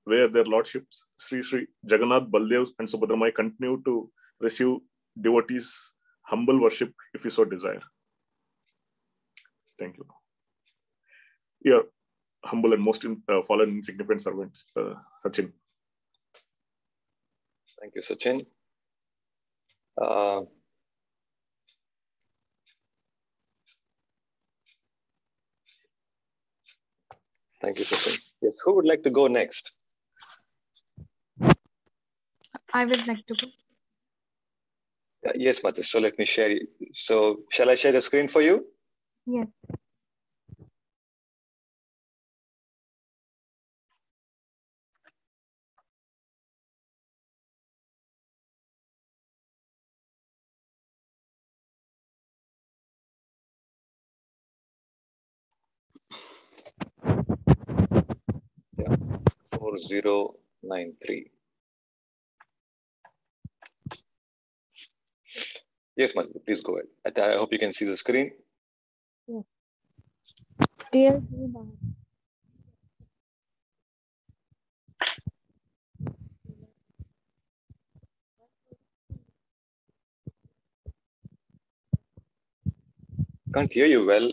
where their lordships, Sri Jagannath, Baldev, and Subhadramai continue to receive devotees' humble worship if you so desire. Thank you. Your humble and most fallen insignificant servants, Sachin. Thank you, Sachin. Thank you, Sachin. Yes, who would like to go next? I would like to go. Yes, Mati. So let me share. So shall I share the screen for you? Yes. Yeah, 4093. Yes, Mati, please go ahead. I hope you can see the screen. Yes. Dear Guru Maharaj, Can't hear you well.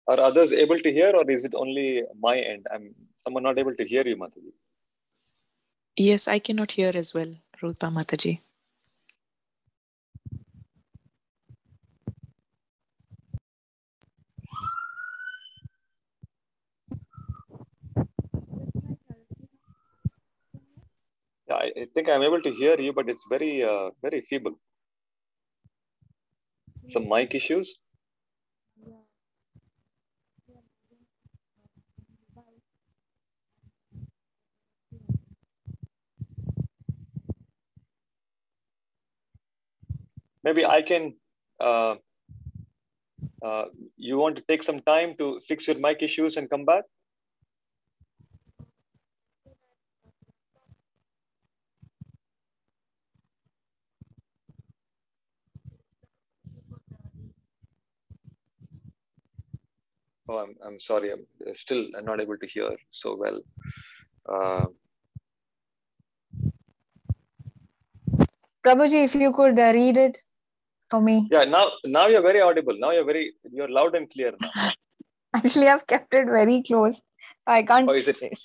Are others able to hear, or is it only my end? Someone not able to hear you, Mataji. Yes, I cannot hear as well. Rupa Mataji. Yeah, I think I'm able to hear you, but it's very, very feeble. Some mic issues? Maybe I can, you want to take some time to fix your mic issues and come back? Oh, I'm sorry. I'm still not able to hear so well. Prabhuji, if you could read it for me. Yeah, now you're very audible. Now you're loud and clear now. Actually, I've kept it very close. I can't. Oh, is it? Okay,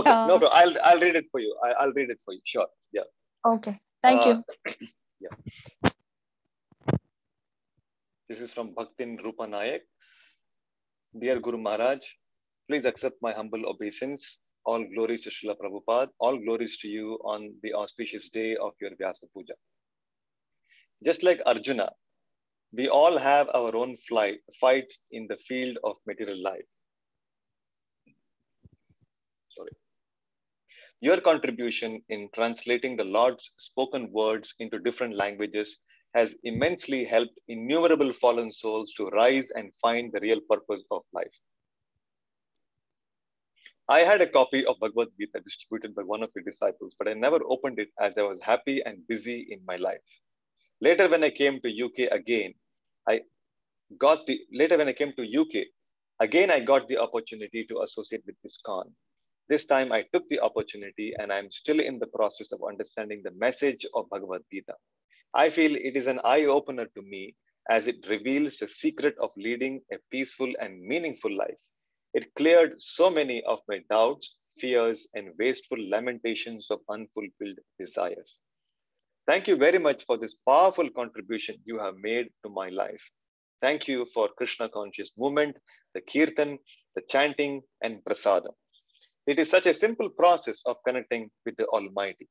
Yeah. no problem. I'll read it for you. I'll read it for you. Sure. Yeah. Okay. Thank you. Yeah. This is from Bhaktin Rupa Nayak. Dear Guru Maharaj, please accept my humble obeisance. All glories to Srila Prabhupada. All glories to you on the auspicious day of your Vyasa Puja. Just like Arjuna, we all have our own fight in the field of material life. Sorry. Your contribution in translating the Lord's spoken words into different languages has immensely helped innumerable fallen souls to rise and find the real purpose of life. I had a copy of Bhagavad Gita distributed by one of your disciples, but I never opened it as I was happy and busy in my life. Later, when I came to UK again, I got the opportunity to associate with ISKCON. This time I took the opportunity and I'm still in the process of understanding the message of Bhagavad Gita. I feel it is an eye-opener to me as it reveals the secret of leading a peaceful and meaningful life. It cleared so many of my doubts, fears, and wasteful lamentations of unfulfilled desires. Thank you very much for this powerful contribution you have made to my life. Thank you for Krishna conscious movement, the kirtan, the chanting, and prasadam. It is such a simple process of connecting with the Almighty.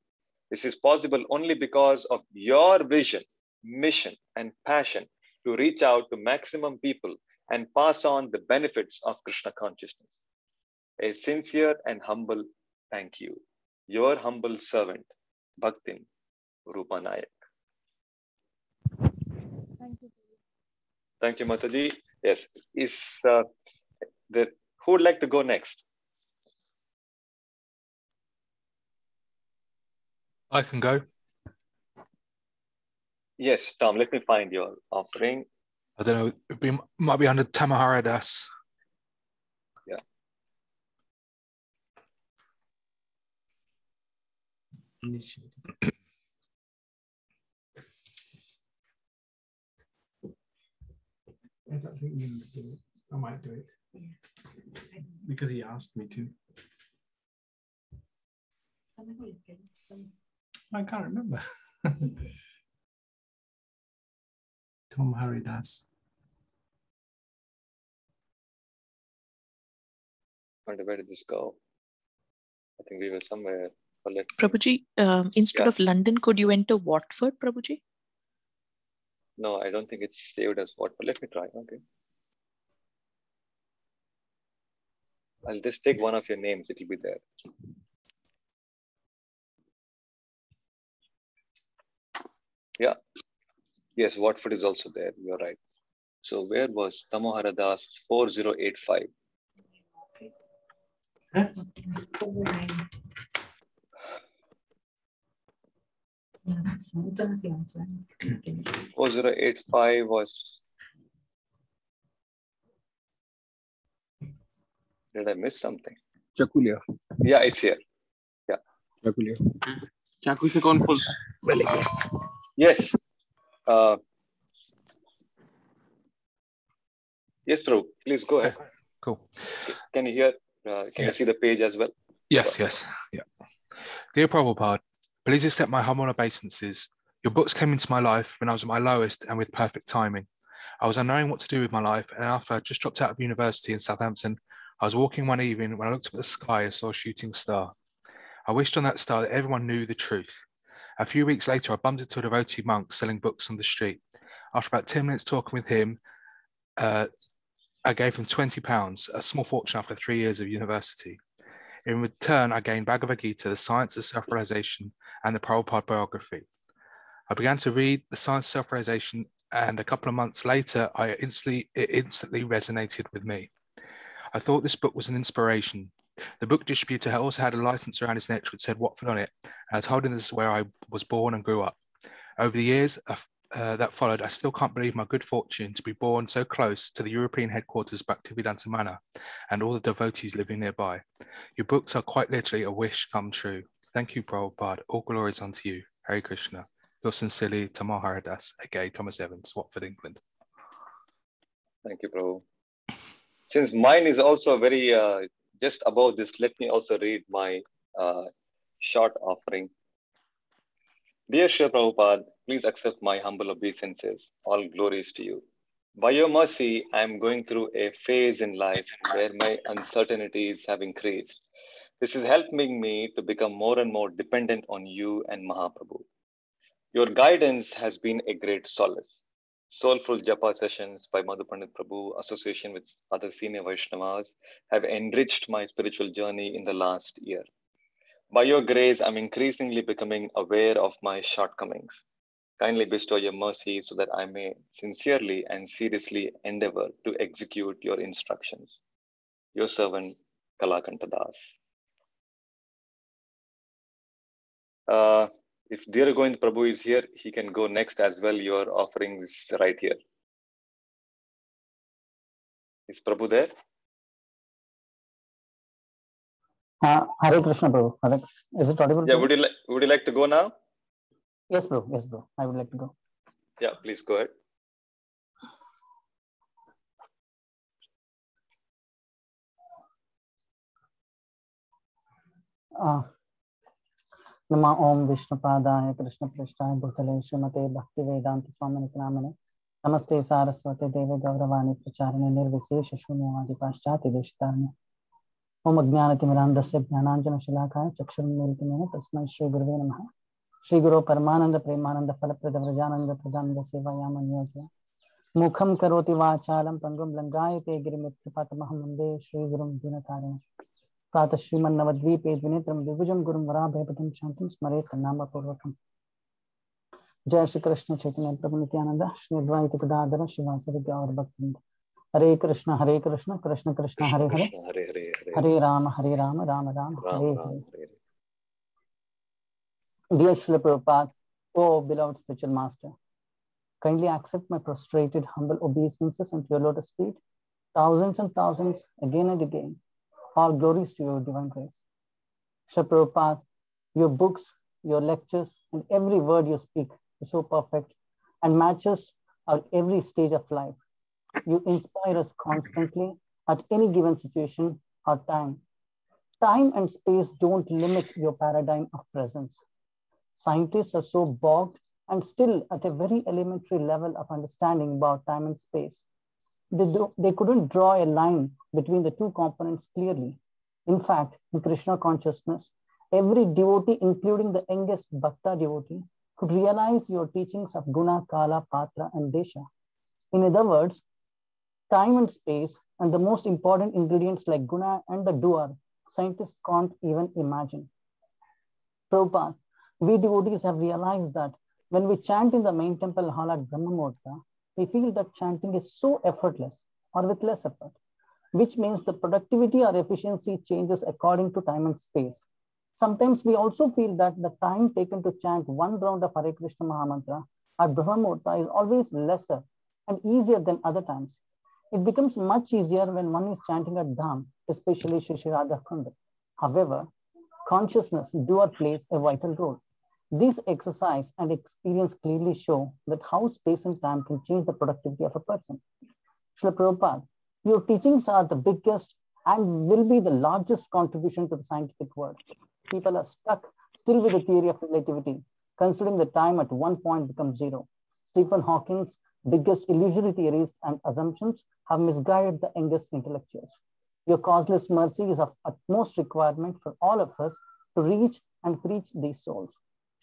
This is possible only because of your vision, mission, and passion to reach out to maximum people and pass on the benefits of Krishna consciousness. A sincere and humble thank you. Your humble servant, Bhaktin Rupa Nayak. Thank you. Thank you, Mataji. Yes, who would like to go next? I can go. Yes, Tom, let me find your offering. I don't know, it might be under Tamaharadas. Yeah. I don't think you need to do it. I might do it. Because he asked me to. I can't remember. Tom Haridas. Where did this go? I think we were somewhere. Prabhuji, instead of London, could you enter Watford, Prabhuji? No, I don't think it's saved as Watford. Let me try. Okay. I'll just take one of your names. It will be there. Yeah. Yes, Watford is also there. You're right. So where was Tamoharadas 4085? Huh? 4085 was. Did I miss something? Chakulia. Yeah, it's here. Yeah. Chakulia. Chaku se kaun full? Yes. Yes, Prabhu. Please go ahead. Cool. Can you hear? Can you see the page as well? Yes, yes. Yeah. Dear Prabhupada, Please accept my humble obeisances. Your books came into my life when I was at my lowest and with perfect timing. I was unknowing what to do with my life, and after I just dropped out of university in Southampton, I was walking one evening when I looked up at the sky and saw a shooting star. I wished on that star that everyone knew the truth. A few weeks later, I bumped into a devotee monk selling books on the street. After about 10 minutes talking with him, I gave him £20, a small fortune after 3 years of university. In return, I gained Bhagavad Gita, The Science of Self-Realization, and the Prabhupada biography. I began to read The Science of Self-Realization, and a couple of months later, it instantly resonated with me. I thought this book was an inspiration. The book distributor also had a license around his neck which said Watford on it, and I told him this is where I was born and grew up. Over the years that followed, I still can't believe my good fortune to be born so close to the European headquarters of Bhaktivedanta Manor and all the devotees living nearby. Your books are quite literally a wish come true. Thank you, Prabhupada. All glories unto you. Hare Krishna. Yours sincerely, Tamal Haridas, aka Thomas Evans, Watford, England. Thank you, Prabhu. Since mine is also very just above this, let me also read my short offering. Dear Srila Prabhupada, please accept my humble obeisances. All glories to you. By your mercy, I am going through a phase in life where my uncertainties have increased. This is helping me to become more and more dependent on you and Mahaprabhu. Your guidance has been a great solace. Soulful Japa sessions by Madhu Pandit Prabhu, association with other senior Vaishnavas, have enriched my spiritual journey in the last year. By your grace, I'm increasingly becoming aware of my shortcomings. Kindly bestow your mercy so that I may sincerely and seriously endeavor to execute your instructions. Your servant, Kalakanta Das. If Dear Govind Prabhu is here, he can go next as well. Your offering is right here. Is Prabhu there? Hare Krishna, Prabhu. Is it audible? Yeah, Prabhu? would you like to go now? Yes, bro. Yes, bro. I would like to go. Yeah, please go ahead. Nama Om Vishnupadaya Krishna Prishthaya Bhutale Srimate Bhakti Vedanta Swamini Pramane Namaste Saraswate Deve Gauravani Pracharane Nirvisesha Shunyavadi Paschati Deshtarne Om Ajnanatimirandasya Jnananjana Shilakaya Chakshuram Meritamena Tasmai Shri Gurve Namaha Shri Guru Paramananda Premananda Falaprada Vrajananda Pradanda Sevayama Niyojaya Mukham Karoti Vachalam Pangum Langayate Girimitkripatamaha Munde Shri Gurum Dinatarana Prata Shriman Navadvipe Vinitram Vivujam Gurum Varabhepatam Shantam Smaret Nama Purvakam Jai Shri Krishna Chaitanya Prabhu Nityananda Shri Advaita Gadadhara Shivasari Gaur Bhaktivinda Hare Krishna Krishna Krishna Hare Hare Hare Rama Rama Rama Hare Hare. Dear Srila Prabhupada, O beloved spiritual master, kindly accept my prostrated humble obeisances unto your lotus feet, thousands and thousands again and again. All glories to your divine grace. Srila Prabhupada, your books, your lectures, and every word you speak is so perfect and matches our every stage of life. You inspire us constantly at any given situation or time. Time and space don't limit your paradigm of presence. Scientists are so bogged and still at a very elementary level of understanding about time and space. They couldn't draw a line between the two components clearly. In fact, in Krishna consciousness, every devotee, including the youngest Bhakta devotee, could realize your teachings of Guna, Kala, Patra, and Desha. In other words, time and space and the most important ingredients like Guna and the doer, scientists can't even imagine. Prabhupada, we devotees have realized that when we chant in the main temple hall at Brahma Muhurta, we feel that chanting is so effortless or with less effort, which means the productivity or efficiency changes according to time and space. Sometimes we also feel that the time taken to chant one round of Hare Krishna Mahamantra at Brahma Muhurta is always lesser and easier than other times. It becomes much easier when one is chanting at Dham, especially Shri Shri Radha Kunda. However, consciousness doer plays a vital role. This exercise and experience clearly show that how space and time can change the productivity of a person. Srila Prabhupada, your teachings are the biggest and will be the largest contribution to the scientific world. People are stuck still with the theory of relativity, considering the time at one point becomes zero. Stephen Hawking's biggest illusory theories and assumptions have misguided the youngest intellectuals. Your causeless mercy is of utmost requirement for all of us to reach and preach these souls.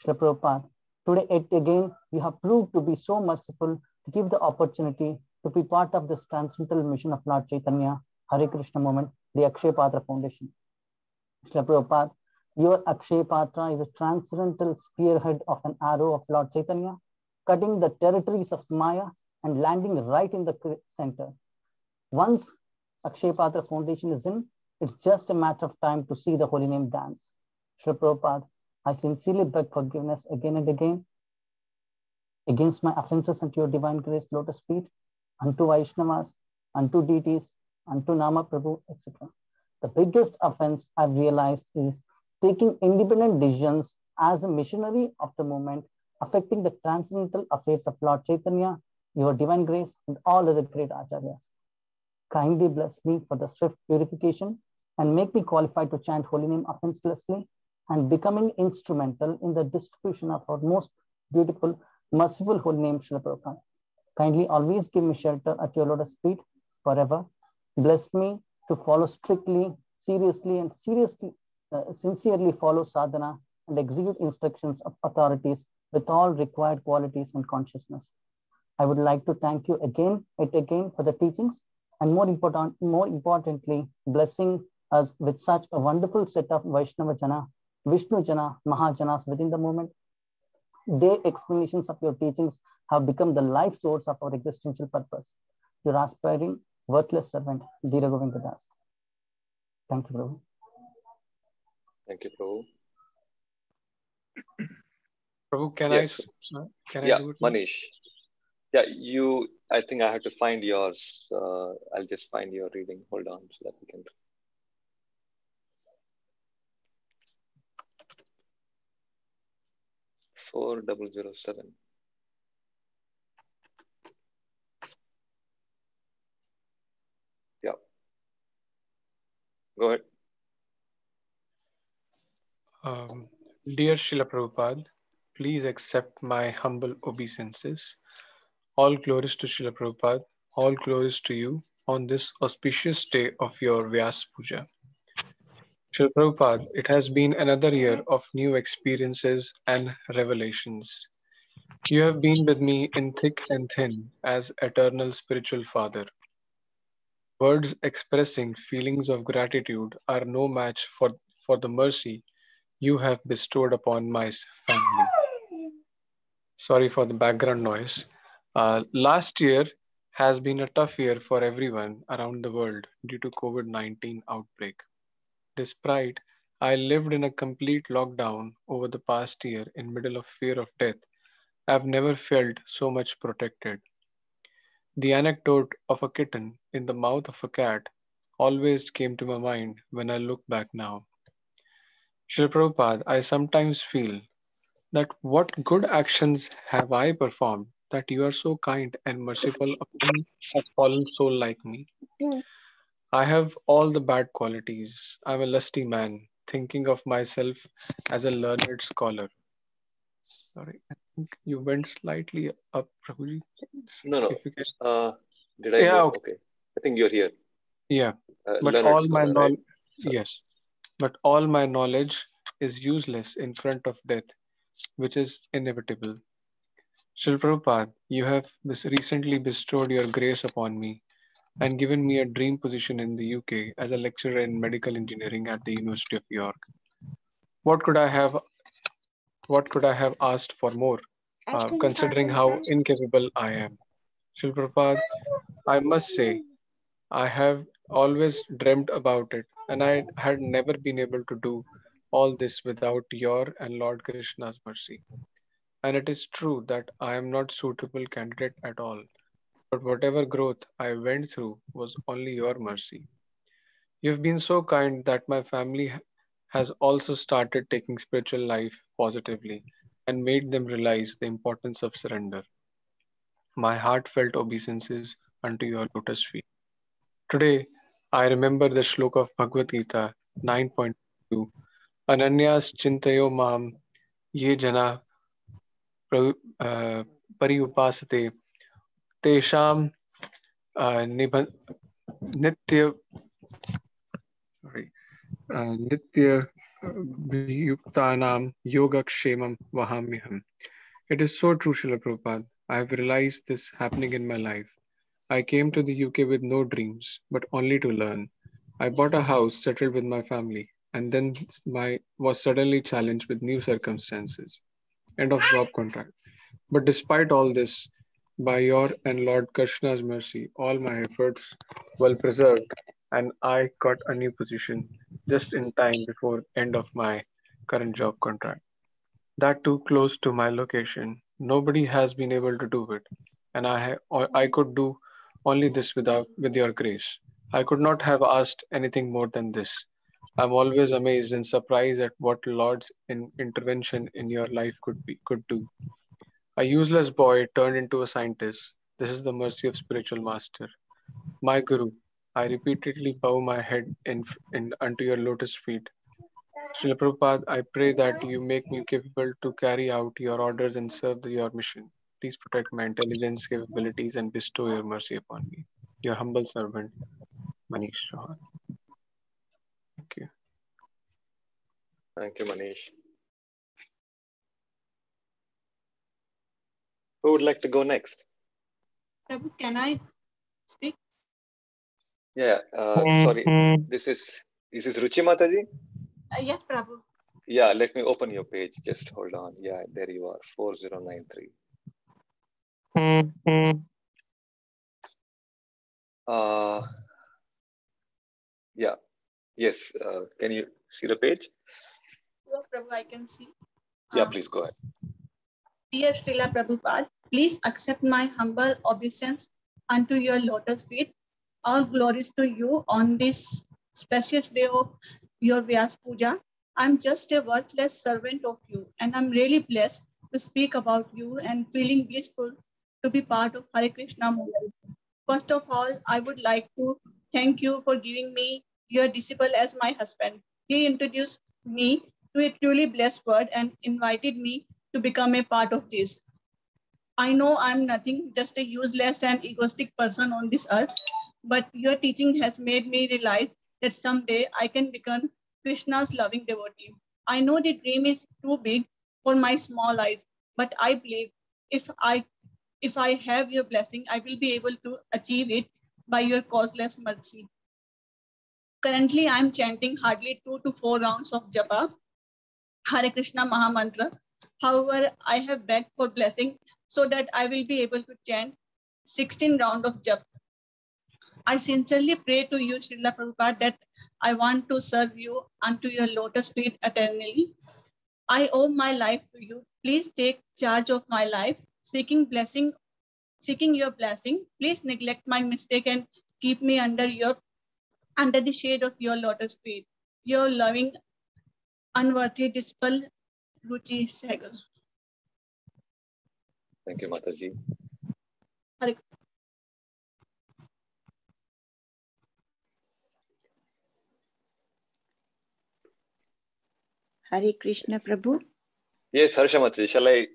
Srila Prabhupada, today yet again, you have proved to be so merciful to give the opportunity to be part of this transcendental mission of Lord Chaitanya, Hare Krishna movement, the Akshaya Patra Foundation. Srila Prabhupada, your Akshaya Patra is a transcendental spearhead of an arrow of Lord Chaitanya, cutting the territories of Maya and landing right in the center. Once Akshaya Patra Foundation is in, it's just a matter of time to see the holy name dance. Srila Prabhupada, I sincerely beg forgiveness again and again against my offenses unto your divine grace, lotus feet, unto Vaishnavas, unto deities, unto Nama Prabhu, etc. The biggest offense I've realized is taking independent decisions as a missionary of the movement, affecting the transcendental affairs of Lord Chaitanya, your divine grace, and all other great acharyas. Kindly bless me for the swift purification and make me qualified to chant holy name offenselessly and becoming instrumental in the distribution of our most beautiful, merciful holy name, Srila Prabhupada. Kindly always give me shelter at your lotus feet forever. Bless me to follow strictly, seriously, and sincerely follow sadhana and execute instructions of authorities with all required qualities and consciousness. I would like to thank you again for the teachings and more importantly, blessing us with such a wonderful set of Vaishnava Jana, Vishnu Jana, Mahajanas within the movement. Their explanations of your teachings have become the life source of our existential purpose. Your aspiring, worthless servant, Dhira Govinda Das. Thank you, Prabhu. Thank you, Prabhu. Prabhu, can Yes. I do it? Manish. Yeah, I think I have to find yours. I'll just find your reading. Hold on so that we can. 4007. Yeah. Go ahead. Dear Srila Prabhupada, please accept my humble obeisances. All glories to Srila Prabhupada, all glories to you on this auspicious day of your Vyas Puja. Srila Prabhupada, it has been another year of new experiences and revelations. You have been with me in thick and thin as eternal spiritual father. Words expressing feelings of gratitude are no match for the mercy you have bestowed upon my family. Sorry for the background noise. Last year has been a tough year for everyone around the world due to COVID-19 outbreak. Despite I lived in a complete lockdown over the past year in middle of fear of death, I've never felt so much protected. The anecdote of a kitten in the mouth of a cat always came to my mind when I look back now. Srila Prabhupada, I sometimes feel that what good actions have I performed that you are so kind and merciful upon a fallen soul like me? I have all the bad qualities. I'm a lusty man, thinking of myself as a learned scholar. Sorry, I think you went slightly up, Prabhuji. No. If you can... Did I yeah, go? okay. I think you're here. Yeah, but learned all scholar, my knowledge, right? yes, but all my knowledge is useless in front of death, which is inevitable. Srila Prabhupada, you have recently bestowed your grace upon me and given me a dream position in the UK as a lecturer in medical engineering at the University of York. What could I have asked for more, considering how incapable I am? Srila Prabhupada, I must say, I have always dreamt about it, and I had never been able to do all this without your and Lord Krishna's mercy. And it is true that I am not suitable candidate at all. But whatever growth I went through was only your mercy. You've been so kind that my family has also started taking spiritual life positively and made them realize the importance of surrender. My heartfelt obeisances unto your lotus feet. Today, I remember the shloka of Bhagavad Gita 9.2. Ananyas Chintayo Mam Ye Jana Pariupasate Tesham Nitya Nitya Yuktanam Yogakshemam Vahamyaham. It is so true, Srila Prabhupada. I have realized this happening in my life. I came to the UK with no dreams, but only to learn. I bought a house, settled with my family, and then was suddenly challenged with new circumstances. End of job contract. But despite all this, by your and Lord Krishna's mercy, all my efforts were preserved, and I got a new position just in time before end of my current job contract. That too close to my location. Nobody has been able to do it, and I could do only this with your grace. I could not have asked anything more than this. I'm always amazed and surprised at what Lord's intervention in your life could do. A useless boy turned into a scientist. This is the mercy of spiritual master. My Guru, I repeatedly bow my head unto your lotus feet. Srila Prabhupada, I pray that you make me capable to carry out your orders and serve your mission. Please protect my intelligence, capabilities, and bestow your mercy upon me. Your humble servant, Manish Chauhan. Thank you. Thank you, Manish. Who would like to go next? Prabhu, can I speak? Yeah, sorry. This is Ruchi Mataji? Yes, Prabhu. Yeah, let me open your page. Just hold on. Yeah, there you are, 4093. Yeah, yes. Can you see the page? Yes, Prabhu, I can see. Yeah, please go ahead. Dear Srila Prabhupada, please accept my humble obeisance unto your lotus feet. All glories to you on this precious day of your Vyas Puja. I'm just a worthless servant of you, and I'm really blessed to speak about you and feeling blissful to be part of Hare Krishna movement. First of all, I would like to thank you for giving me your disciple as my husband. He introduced me to a truly blessed word and invited me to become a part of this. I know I'm nothing, just a useless and egoistic person on this earth, but your teaching has made me realize that someday I can become Krishna's loving devotee. I know the dream is too big for my small eyes, but I believe if I have your blessing, I will be able to achieve it by your causeless mercy. Currently, I'm chanting hardly 2 to 4 rounds of japa, Hare Krishna Maha Mantra. However, I have begged for blessing so that I will be able to chant 16 rounds of japa. I sincerely pray to you, Srila Prabhupada, that I want to serve you unto your lotus feet eternally. I owe my life to you. Please take charge of my life, seeking your blessing. Please neglect my mistake and keep me under the shade of your lotus feet. Your loving, unworthy disciple, Ruchi Sehgal. Thank you, Mataji. Hare Hare Krishna, Prabhu. Yes, Harsha Mataji, shall I?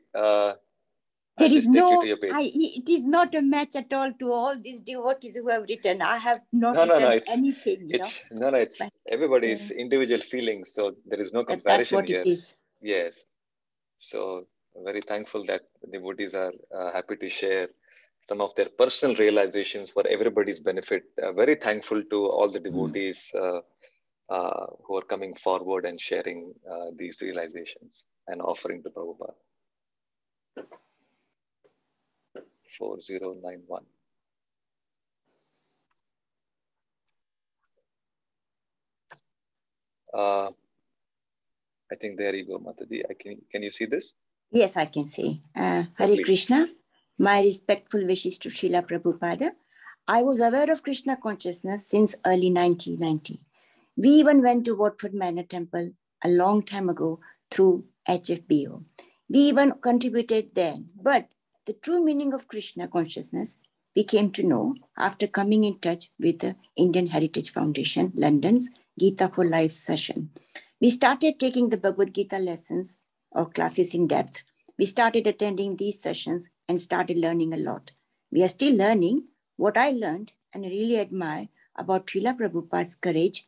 There is no, it is not a match at all to all these devotees who have written. I have not written anything, you know. It's everybody's individual feelings, so there is no comparison that's what here. It is. Yes. So very thankful that the devotees are happy to share some of their personal realizations for everybody's benefit. Very thankful to all the devotees who are coming forward and sharing these realizations and offering to Prabhupada. 4091. I think there you go, Mataji. Can you see this? Yes, I can see. Hare Krishna. My respectful wishes to Srila Prabhupada. I was aware of Krishna consciousness since early 1990. We even went to Watford Manor Temple a long time ago through HFBO. We even contributed there. But the true meaning of Krishna consciousness we came to know after coming in touch with the Indian Heritage Foundation, London's Gita for Life session. We started taking the Bhagavad Gita lessons or classes in depth. We started attending these sessions and started learning a lot. We are still learning. What I learned and really admire about Srila Prabhupada's courage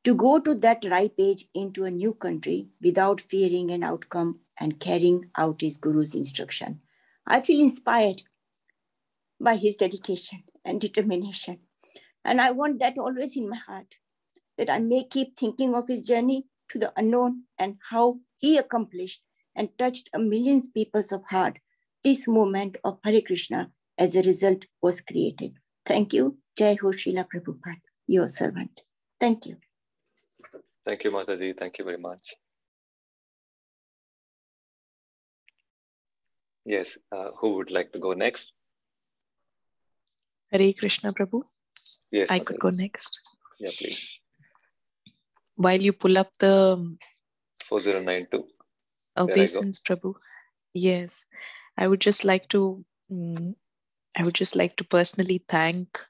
to go to that ripe age into a new country without fearing an outcome and carrying out his Guru's instruction. I feel inspired by his dedication and determination. And I want that always in my heart, that I may keep thinking of his journey to the unknown and how he accomplished and touched a millions people's of heart. This movement of Hare Krishna as a result was created. Thank you. Jai Ho Srila Prabhupada, your servant. Thank you. Thank you, Mataji. Thank you very much. Yes, who would like to go next? Hare Krishna, Prabhu. Yes, I Mataji. could go next. Yeah, please. While you pull up the 4092. obeisance, Prabhu. Yes, I would just like to personally thank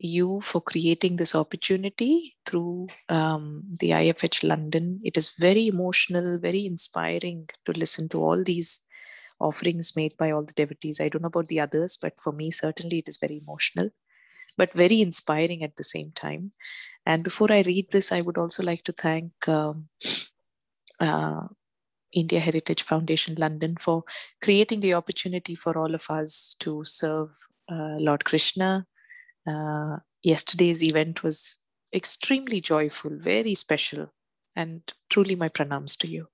you for creating this opportunity through the IFH London. It is very emotional, very inspiring to listen to all these offerings made by all the devotees. I don't know about the others, but for me, certainly it is very emotional, but very inspiring at the same time. And before I read this, I would also like to thank India Heritage Foundation London for creating the opportunity for all of us to serve Lord Krishna. Yesterday's event was extremely joyful, very special, and truly my pranams to you.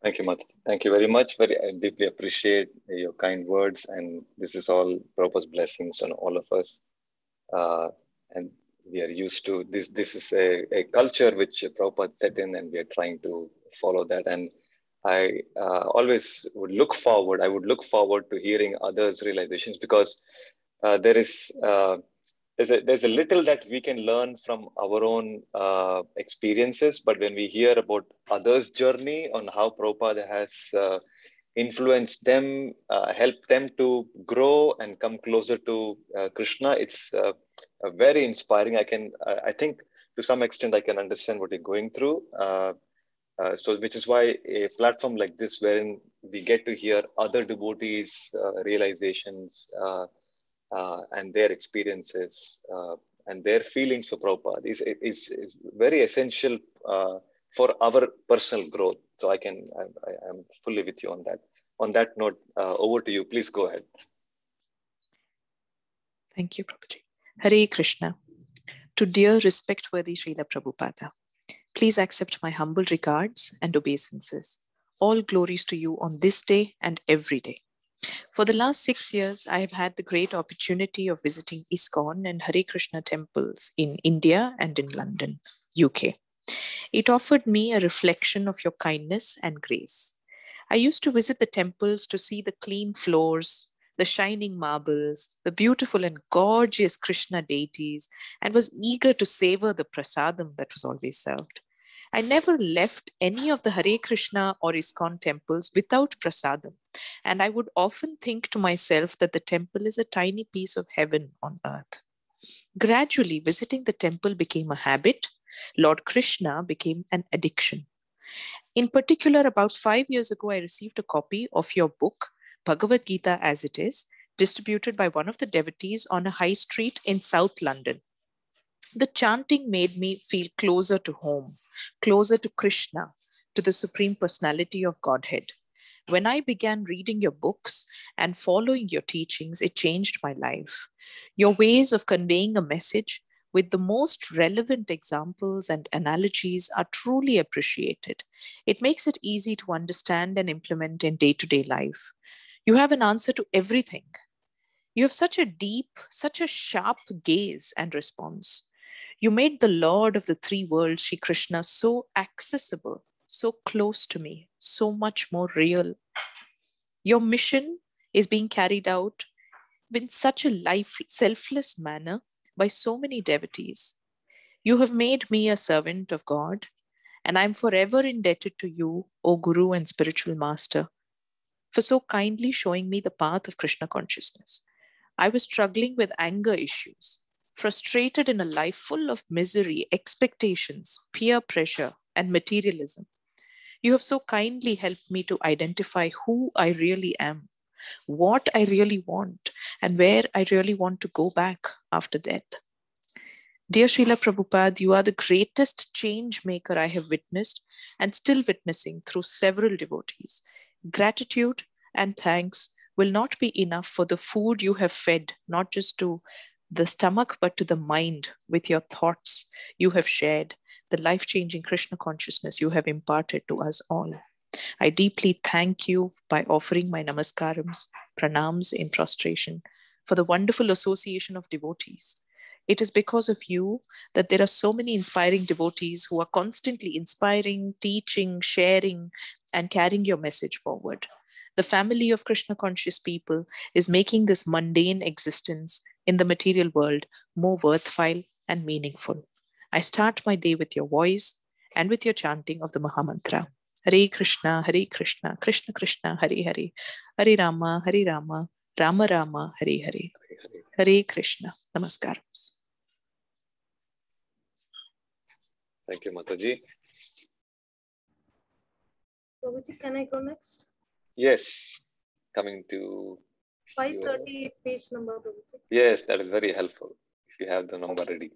Thank you, Mata. Thank you very much. I deeply appreciate your kind words, and this is all Prabhupada's blessings on all of us. And we are used to this. This is a culture which Prabhupada set in, and we are trying to follow that. And I always would look forward. I would look forward to hearing others' realizations, because there's a little that we can learn from our own experiences, but when we hear about others' journey on how Prabhupada has influenced them, helped them to grow and come closer to Krishna, it's very inspiring. I think to some extent I can understand what you're going through. So which is why a platform like this, wherein we get to hear other devotees' realizations, and their experiences and their feelings for Prabhupada is very essential for our personal growth. So I'm fully with you on that. On that note, over to you. Please go ahead. Thank you, Prabhuji. Hare Krishna. To dear respect-worthy Srila Prabhupada, please accept my humble regards and obeisances. All glories to you on this day and every day. For the last 6 years, I have had the great opportunity of visiting ISKCON and Hare Krishna temples in India and in London, UK. It offered me a reflection of your kindness and grace. I used to visit the temples to see the clean floors, the shining marbles, the beautiful and gorgeous Krishna deities, and was eager to savor the prasadam that was always served. I never left any of the Hare Krishna or ISKCON temples without prasadam, and I would often think to myself that the temple is a tiny piece of heaven on earth. Gradually, visiting the temple became a habit. Lord Krishna became an addiction. In particular, about 5 years ago, I received a copy of your book, Bhagavad Gita as It Is, distributed by one of the devotees on a high street in South London. The chanting made me feel closer to home, closer to Krishna, to the Supreme Personality of Godhead. When I began reading your books and following your teachings, it changed my life. Your ways of conveying a message with the most relevant examples and analogies are truly appreciated. It makes it easy to understand and implement in day-to-day life. You have an answer to everything. You have such a deep, such a sharp gaze and response. You made the Lord of the three worlds, Shri Krishna, so accessible, so close to me, so much more real. Your mission is being carried out in such a selfless manner by so many devotees. You have made me a servant of God, and I'm forever indebted to you, O Guru and Spiritual Master, for so kindly showing me the path of Krishna consciousness. I was struggling with anger issues. frustrated in a life full of misery, expectations, peer pressure, and materialism. You have so kindly helped me to identify who I really am, what I really want, and where I really want to go back after death. Dear Srila Prabhupada, you are the greatest change maker I have witnessed and still witnessing through several devotees. Gratitude and thanks will not be enough for the food you have fed, not just to the stomach, but to the mind with your thoughts you have shared, the life-changing Krishna consciousness you have imparted to us all. I deeply thank you by offering my namaskarams, pranams in prostration for the wonderful association of devotees. It is because of you that there are so many inspiring devotees who are constantly inspiring, teaching, sharing, and carrying your message forward. The family of Krishna conscious people is making this mundane existence in the material world more worthwhile and meaningful. I start my day with your voice and with your chanting of the Mahamantra. Hare Krishna, Krishna Krishna, Hare Hare, Hare Rama, Rama Rama, Hare Hare. Hare Krishna. Namaskaram. Thank you, Mataji. Prabhuji, can I go next? Yes, coming to 538 page number, Prabhuji. Yes, that is very helpful if you have the number ready.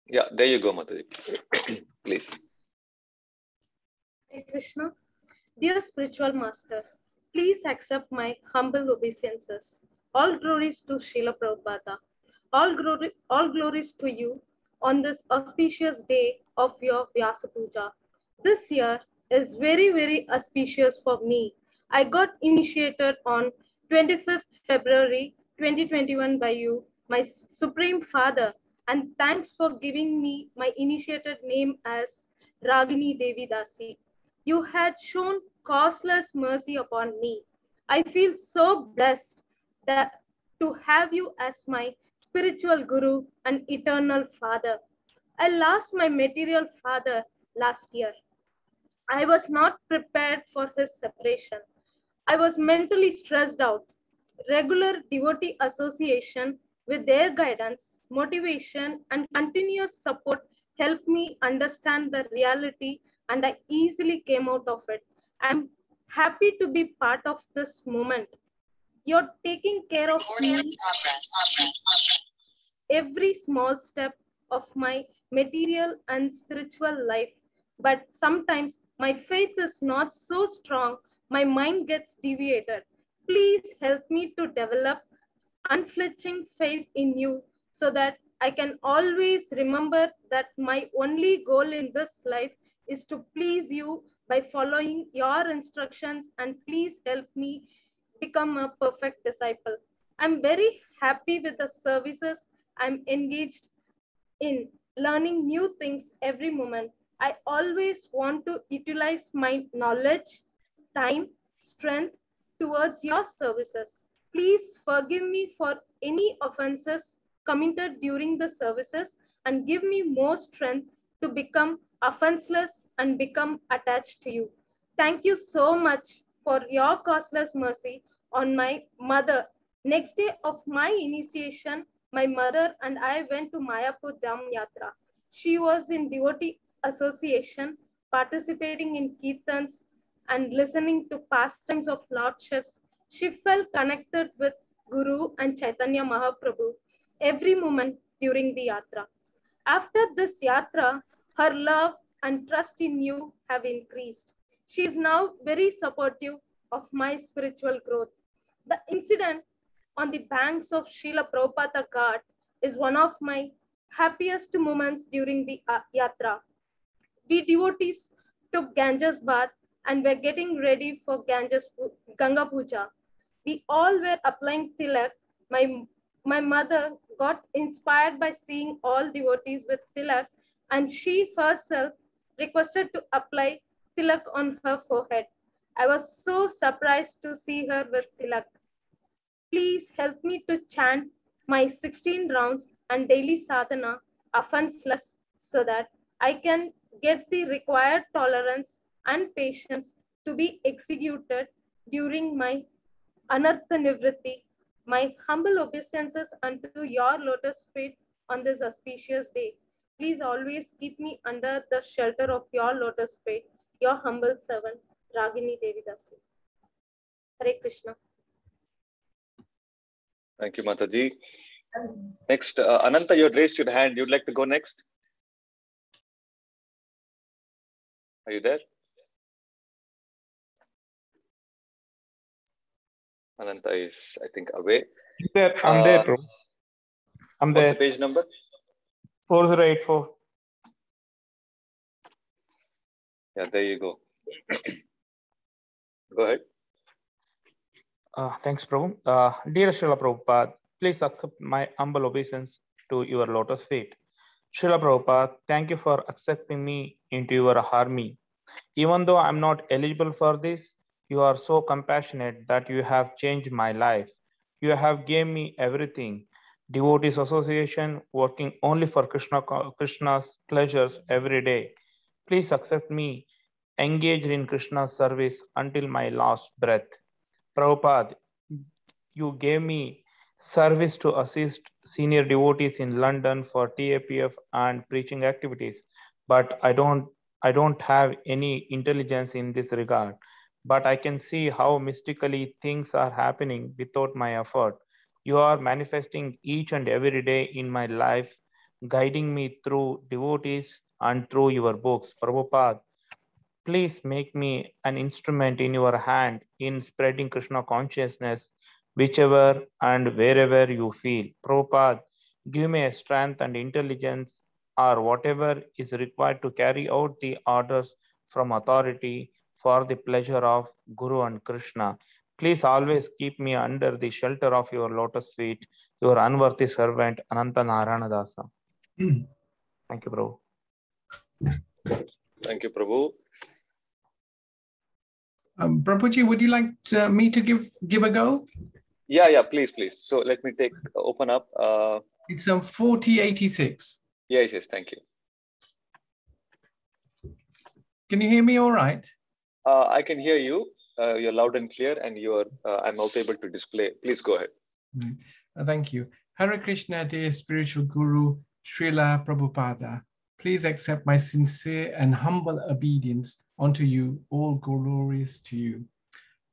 Yeah, there you go, Mataji. Please. Hey Krishna, dear spiritual master, please accept my humble obeisances. All glories to Srila Prabhupada. All glories to you on this auspicious day of your Vyasa Puja. This year is very, very auspicious for me. I got initiated on 25th February 2021 by you, my Supreme Father, and thanks for giving me my initiated name as Ragini Devi Dasi. You had shown causeless mercy upon me. I feel so blessed that to have you as my spiritual guru and eternal father. I lost my material father last year. I was not prepared for his separation. I was mentally stressed out. Regular devotee association with their guidance, motivation, and continuous support helped me understand the reality, and I easily came out of it. I'm happy to be part of this moment. You're taking care of me every small step of my material and spiritual life. But sometimes my faith is not so strong, my mind gets deviated. Please help me to develop unflinching faith in you so that I can always remember that my only goal in this life is to please you by following your instructions, and please help me become a perfect disciple. I'm very happy with the services I'm engaged in, learning new things every moment. I always want to utilize my knowledge, time, strength towards your services. Please forgive me for any offenses committed during the services and give me more strength to become offenseless and become attached to you. Thank you so much for your causeless mercy on my mother. Next day of my initiation, my mother and I went to Mayapur Dham Yatra. She was in devotee association, participating in kirtans and listening to pastimes of lordships. She felt connected with Guru and Chaitanya Mahaprabhu every moment during the yatra. After this yatra, her love and trust in you have increased. She is now very supportive of my spiritual growth. The incident on the banks of Srila Prabhupada Ghat is one of my happiest moments during the yatra. We devotees took Ganges bath and were getting ready for Ganga Puja. We all were applying tilak. My mother got inspired by seeing all devotees with tilak, and she herself requested to apply tilak on her forehead. I was so surprised to see her with tilak. Please help me to chant my 16 rounds and daily sadhana offenseless so that I can get the required tolerance and patience to be executed during my Anartha Nivritti, my humble obeisances unto your lotus feet on this auspicious day. Please always keep me under the shelter of your lotus feet, your humble servant, Ragini Devidasi. Hare Krishna. Thank you, Mataji. Next, Ananta, you had raised your hand. You'd like to go next? Are you there? Ananta is, I think, away. I'm there, bro. I'm what's there. The page number? 4084. Yeah, there you go. Go ahead. Thanks, Prabhu. Dear Srila Prabhupada, please accept my humble obeisance to your lotus feet. Srila Prabhupada, thank you for accepting me into your army. Even though I'm not eligible for this, you are so compassionate that you have changed my life. You have given me everything. Devotees Association, working only for Krishna's pleasures every day. Please accept me, engaged in Krishna's service until my last breath. Prabhupada, you gave me service to assist senior devotees in London for TAPF and preaching activities, but I don't have any intelligence in this regard. But I can see how mystically things are happening without my effort. You are manifesting each and every day in my life, guiding me through devotees and through your books. Prabhupada, please make me an instrument in your hand in spreading Krishna consciousness, whichever and wherever you feel. Prabhupada, give me a strength and intelligence or whatever is required to carry out the orders from authority for the pleasure of Guru and Krishna. Please always keep me under the shelter of your lotus feet, your unworthy servant, Ananta Narayana Dasa. Thank you, Prabhu. Thank you, Prabhu. Prabhuji, would you like me to give a go? Yeah, please. So let me open up. It's 4086. Yes, thank you. Can you hear me all right? I can hear you. You're loud and clear, and I'm also able to display. Please go ahead. Thank you. Hare Krishna, dear spiritual guru, Srila Prabhupada. Please accept my sincere and humble obedience unto you, all glorious to you.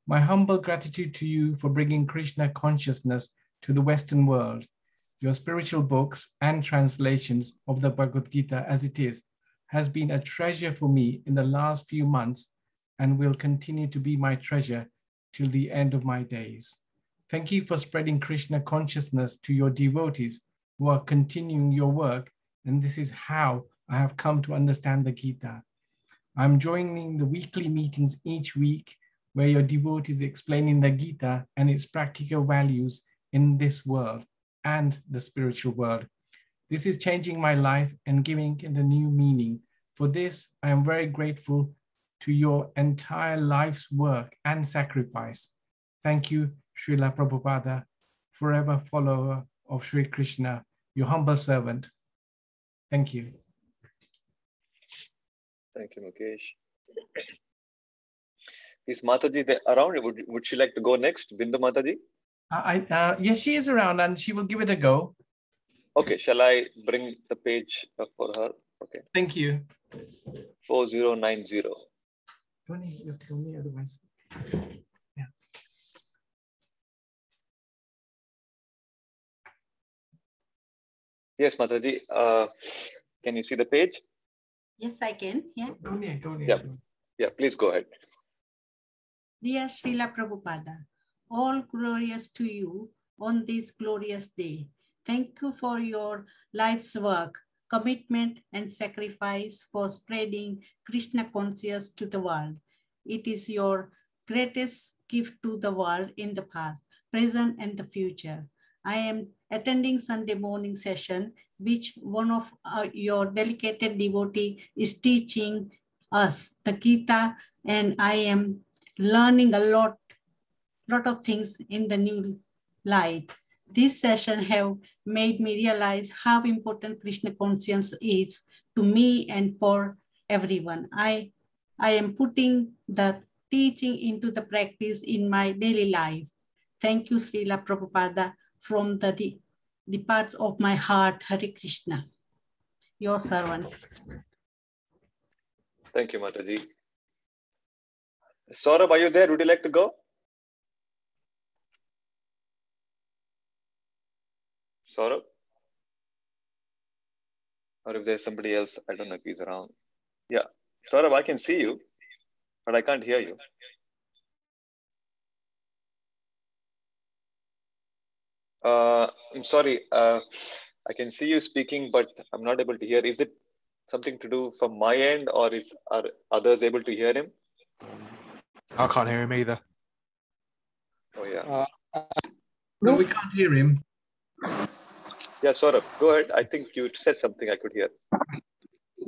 My humble gratitude to you for bringing Krishna consciousness to the Western world. Your spiritual books and translations of the Bhagavad Gita as it is has been a treasure for me in the last few months and will continue to be my treasure till the end of my days. Thank you for spreading Krishna consciousness to your devotees who are continuing your work, and this is how I have come to understand the Gita. I'm joining the weekly meetings each week where your devotees explaining the Gita and its practical values in this world and the spiritual world. This is changing my life and giving it a new meaning. For this, I am very grateful to your entire life's work and sacrifice. Thank you, Srila Prabhupada, forever follower of Sri Krishna, your humble servant. Thank you. Thank you, Mukesh. Is Mataji around? Would she like to go next? Bindu Mataji? Yes, she is around and she will give it a go. Okay, shall I bring the page up for her? Okay. Thank you. 4090. Don't you have to tell me otherwise. Yeah. Yes, Mataji. Can you see the page? Yes, I can. Yeah. Go near. Yeah, please go ahead. Dear Srila Prabhupada, all glorious to you on this glorious day. Thank you for your life's work, commitment, and sacrifice for spreading Krishna consciousness to the world. It is your greatest gift to the world in the past, present, and the future. I am attending Sunday morning session, which one of your dedicated devotee is teaching us the Gita, and I am learning a lot of things in the new light. This session have made me realize how important Krishna consciousness is to me and for everyone. I am putting the teaching into the practice in my daily life. Thank you, Srila Prabhupada, from the parts of my heart. Hare Krishna. Your servant. Thank you, Mataji. Saurabh, are you there? Would you like to go? Saurabh? Or if there's somebody else, I don't know if he's around. Yeah. Saurabh, I can see you, but I can't hear you. I'm sorry. I can see you speaking, but I'm not able to hear. Is it something to do from my end, or are others able to hear him? I can't hear him either. Oh, yeah. No, we can't hear him. Yeah, Saurabh, go ahead. I think you said something I could hear.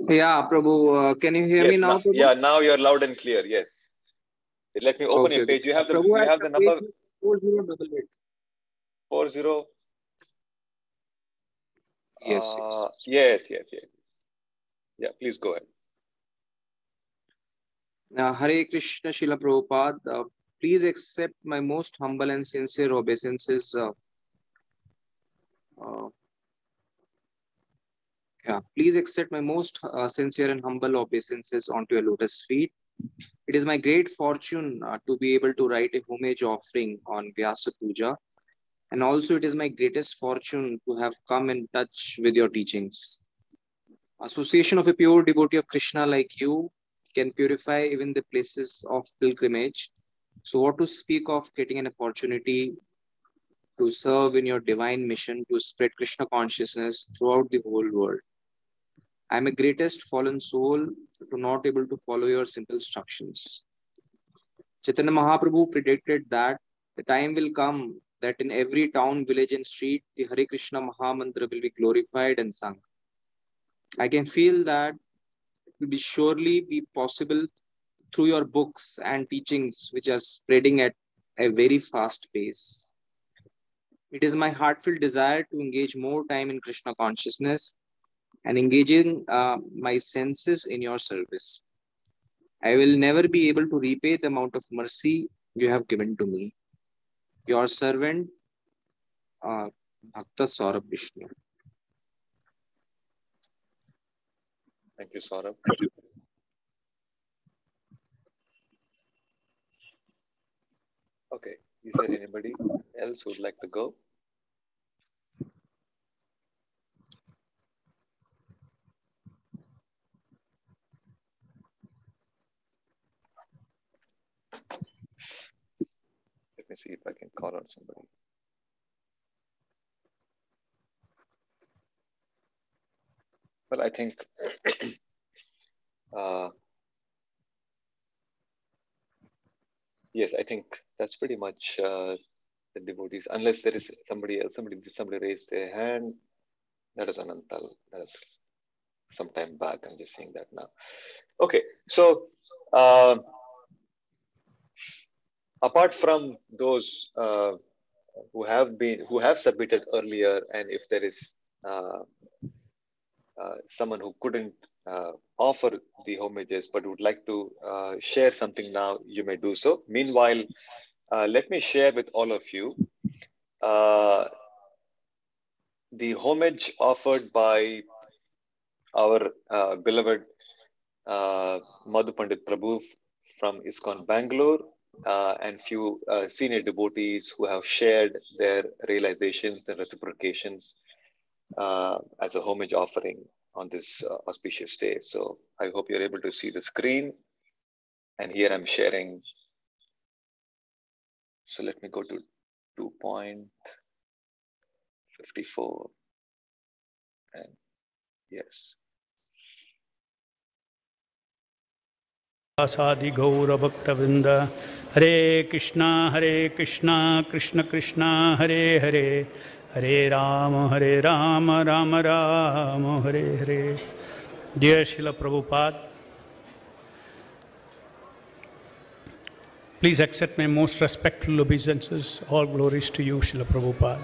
Yeah, Prabhu, can you hear me now, Prabhu? Yeah, now you're loud and clear. Yes. Let me open your page. You have the Prabhu, you have the number 4088. 40. Yes, yes. Yeah, please go ahead. Hare Krishna, Srila Prabhupada. Please accept my most humble and sincere obeisances. Please accept my most sincere and humble obeisances onto your lotus feet. It is my great fortune to be able to write a homage offering on Vyasa Puja. And also it is my greatest fortune to have come in touch with your teachings. Association of a pure devotee of Krishna like you can purify even the places of pilgrimage. So what to speak of getting an opportunity to serve in your divine mission to spread Krishna consciousness throughout the whole world. I am a greatest fallen soul to not able to follow your simple instructions. Chaitanya Mahaprabhu predicted that the time will come that in every town, village and street, the Hare Krishna Mahamantra will be glorified and sung. I can feel that it will surely be possible through your books and teachings which are spreading at a very fast pace. It is my heartfelt desire to engage more time in Krishna consciousness and engaging my senses in your service. I will never be able to repay the amount of mercy you have given to me. Your servant, Bhakta Saurabh Vishnu. Thank you, Saurabh. Okay, is there anybody else who would like to go? Let me see if I can call on somebody. Well, I think yes, I think that's pretty much the devotees. Unless there is somebody else, somebody raised their hand. That is Anantal. That is some time back. I'm just seeing that now. Okay, so apart from those who have submitted earlier, and if there is someone who couldn't offer the homages but would like to share something now, you may do so. Meanwhile, let me share with all of you the homage offered by our beloved Madhu Pandit Prabhu from ISKCON Bangalore and few senior devotees who have shared their realizations and reciprocations as a homage offering on this auspicious day. So I hope you're able to see the screen. And here I'm sharing. So let me go to 2.54. And yes. Asadi Gaura Bhakta Vrinda Hare Krishna Krishna Krishna Hare Hare Hare Rama Rama Rama Hare Hare. Dear Srila Prabhupada, please accept my most respectful obeisances. All glories to you, Srila Prabhupada.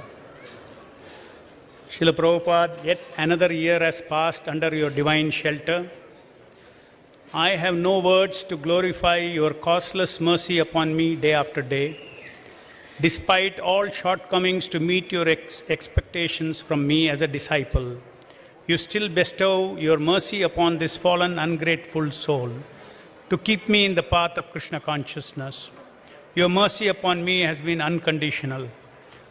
Srila Prabhupada, yet another year has passed under your divine shelter. I have no words to glorify your causeless mercy upon me day after day. Despite all shortcomings to meet your expectations from me as a disciple, you still bestow your mercy upon this fallen, ungrateful soul to keep me in the path of Krishna consciousness. Your mercy upon me has been unconditional.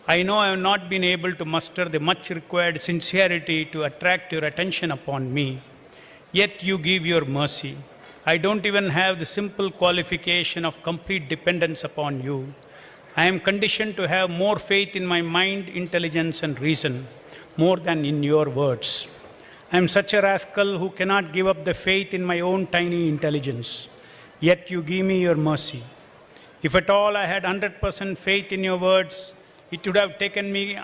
I know I have not been able to muster the much required sincerity to attract your attention upon me, yet you give your mercy. I don't even have the simple qualification of complete dependence upon you. I am conditioned to have more faith in my mind, intelligence, and reason, more than in your words. I am such a rascal who cannot give up the faith in my own tiny intelligence, yet you give me your mercy. If at all I had 100% faith in your words, it would have taken me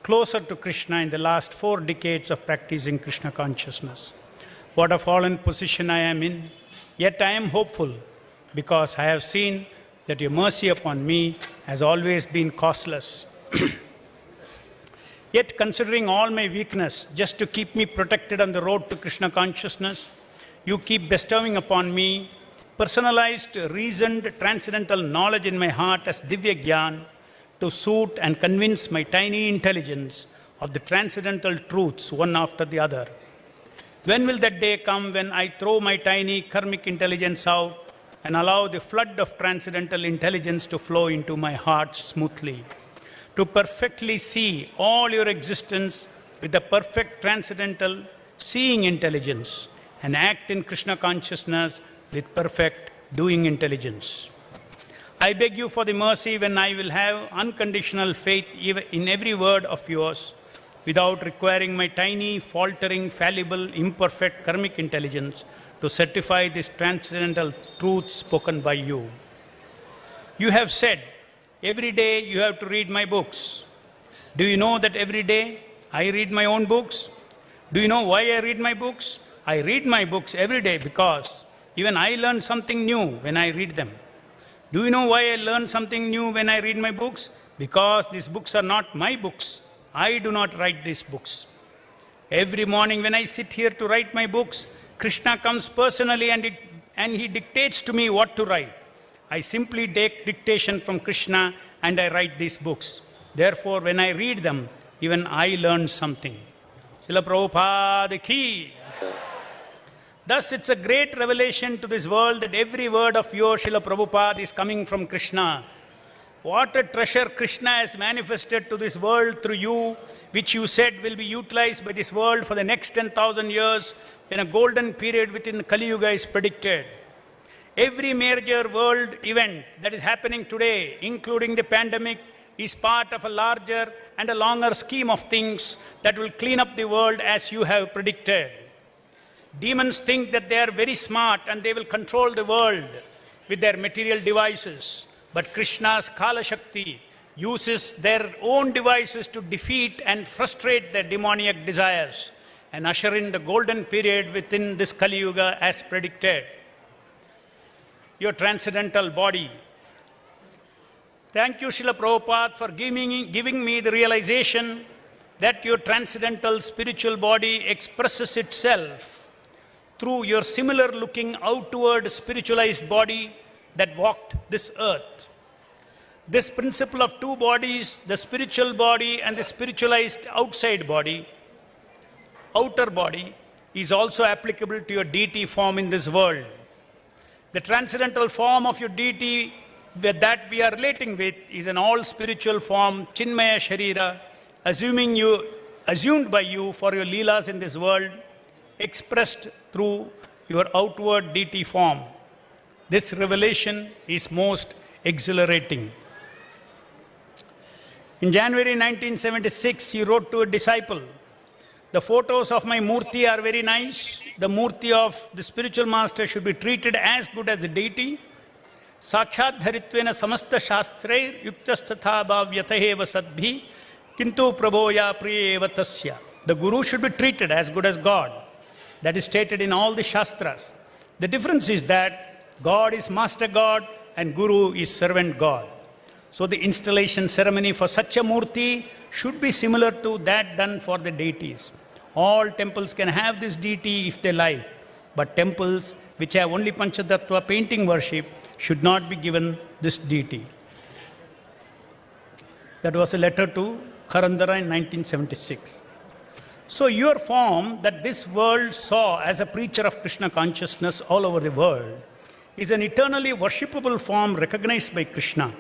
closer to Krishna in the last 4 decades of practicing Krishna consciousness. What a fallen position I am in, yet I am hopeful because I have seen that your mercy upon me has always been causeless. Yet considering all my weakness, just to keep me protected on the road to Krishna consciousness, you keep bestowing upon me personalized, reasoned, transcendental knowledge in my heart as Divya Gyan to suit and convince my tiny intelligence of the transcendental truths one after the other. When will that day come when I throw my tiny karmic intelligence out and allow the flood of transcendental intelligence to flow into my heart smoothly, to perfectly see all your existence with the perfect transcendental seeing intelligence and act in Krishna consciousness with perfect doing intelligence? I beg you for the mercy when I will have unconditional faith in every word of yours without requiring my tiny, faltering, fallible, imperfect karmic intelligence to certify this transcendental truth spoken by you. You have said, every day you have to read my books. Do you know that every day I read my own books? Do you know why I read my books? I read my books every day because even I learn something new when I read them. Do you know why I learn something new when I read my books? Because these books are not my books. I do not write these books. Every morning when I sit here to write my books, Krishna comes personally and he dictates to me what to write. I simply take dictation from Krishna and I write these books. Therefore, when I read them, even I learn something. Srila Prabhupada ki. Thus, it's a great revelation to this world that every word of yours, Srila Prabhupada, is coming from Krishna. What a treasure Krishna has manifested to this world through you, which you said will be utilized by this world for the next 10,000 years when a golden period within Kali Yuga is predicted. Every major world event that is happening today, including the pandemic, is part of a larger and a longer scheme of things that will clean up the world as you have predicted. Demons think that they are very smart and they will control the world with their material devices. But Krishna's Kala Shakti uses their own devices to defeat and frustrate their demoniac desires and usher in the golden period within this Kali Yuga as predicted. Your transcendental body. Thank you, Srila Prabhupada, for giving me the realization that your transcendental spiritual body expresses itself through your similar looking outward spiritualized body that walked this earth. This principle of two bodies, the spiritual body and the spiritualized outside body, outer body, is also applicable to your deity form in this world. The transcendental form of your deity that we are relating with is an all-spiritual form, Chinmaya Sharira, assumed by you for your leelas in this world, expressed through your outward deity form. This revelation is most exhilarating. In January 1976, you wrote to a disciple, the photos of my Murti are very nice. The Murti of the spiritual master should be treated as good as the deity. Sakshat dharitvena samasta shastre yuktastatha bhavyataheva sadbhi kintu prabhoya priyeva tasya. The guru should be treated as good as God. That is stated in all the shastras. The difference is that God is master God and guru is servant God. So the installation ceremony for such a Murti should be similar to that done for the deities. All temples can have this deity if they like, but temples which have only Panchatattva painting worship, should not be given this deity. That was a letter to Kharandara in 1976. So your form that this world saw as a preacher of Krishna consciousness all over the world is an eternally worshipable form recognized by Krishna.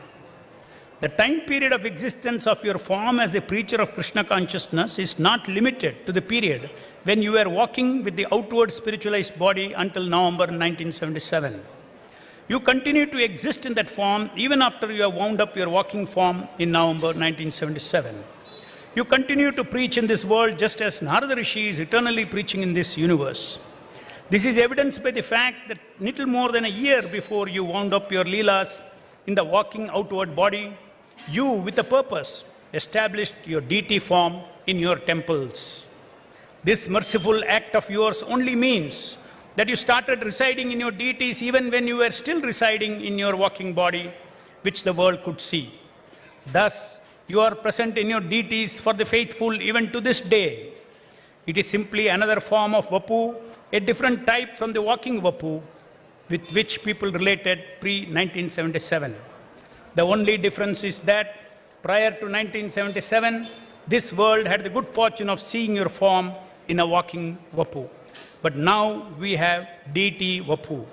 The time period of existence of your form as a preacher of Krishna consciousness is not limited to the period when you were walking with the outward spiritualized body until November 1977. You continue to exist in that form even after you have wound up your walking form in November 1977. You continue to preach in this world just as Narada Rishi is eternally preaching in this universe. This is evidenced by the fact that little more than a year before you wound up your Leelas in the walking outward body, you, with a purpose, established your deity form in your temples. This merciful act of yours only means that you started residing in your deities even when you were still residing in your walking body, which the world could see. Thus, you are present in your deities for the faithful even to this day. It is simply another form of Vapu, a different type from the walking Vapu with which people related pre-1977. The only difference is that prior to 1977, this world had the good fortune of seeing your form in a walking Vapu. But now we have deity Vapu.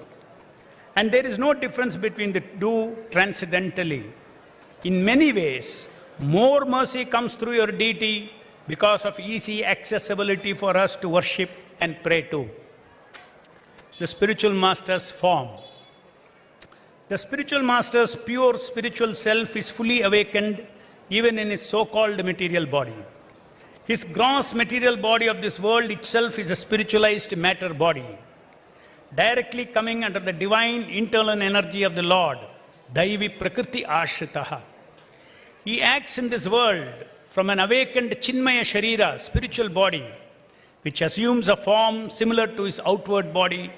And there is no difference between the two transcendentally. In many ways, more mercy comes through your deity because of easy accessibility for us to worship and pray to. The spiritual master's form. The spiritual master's pure spiritual self is fully awakened even in his so-called material body. His gross material body of this world itself is a spiritualized matter body, directly coming under the divine internal energy of the Lord, Daivi Prakriti Ashritaha. He acts in this world from an awakened Chinmaya Sharira, spiritual body, which assumes a form similar to his outward body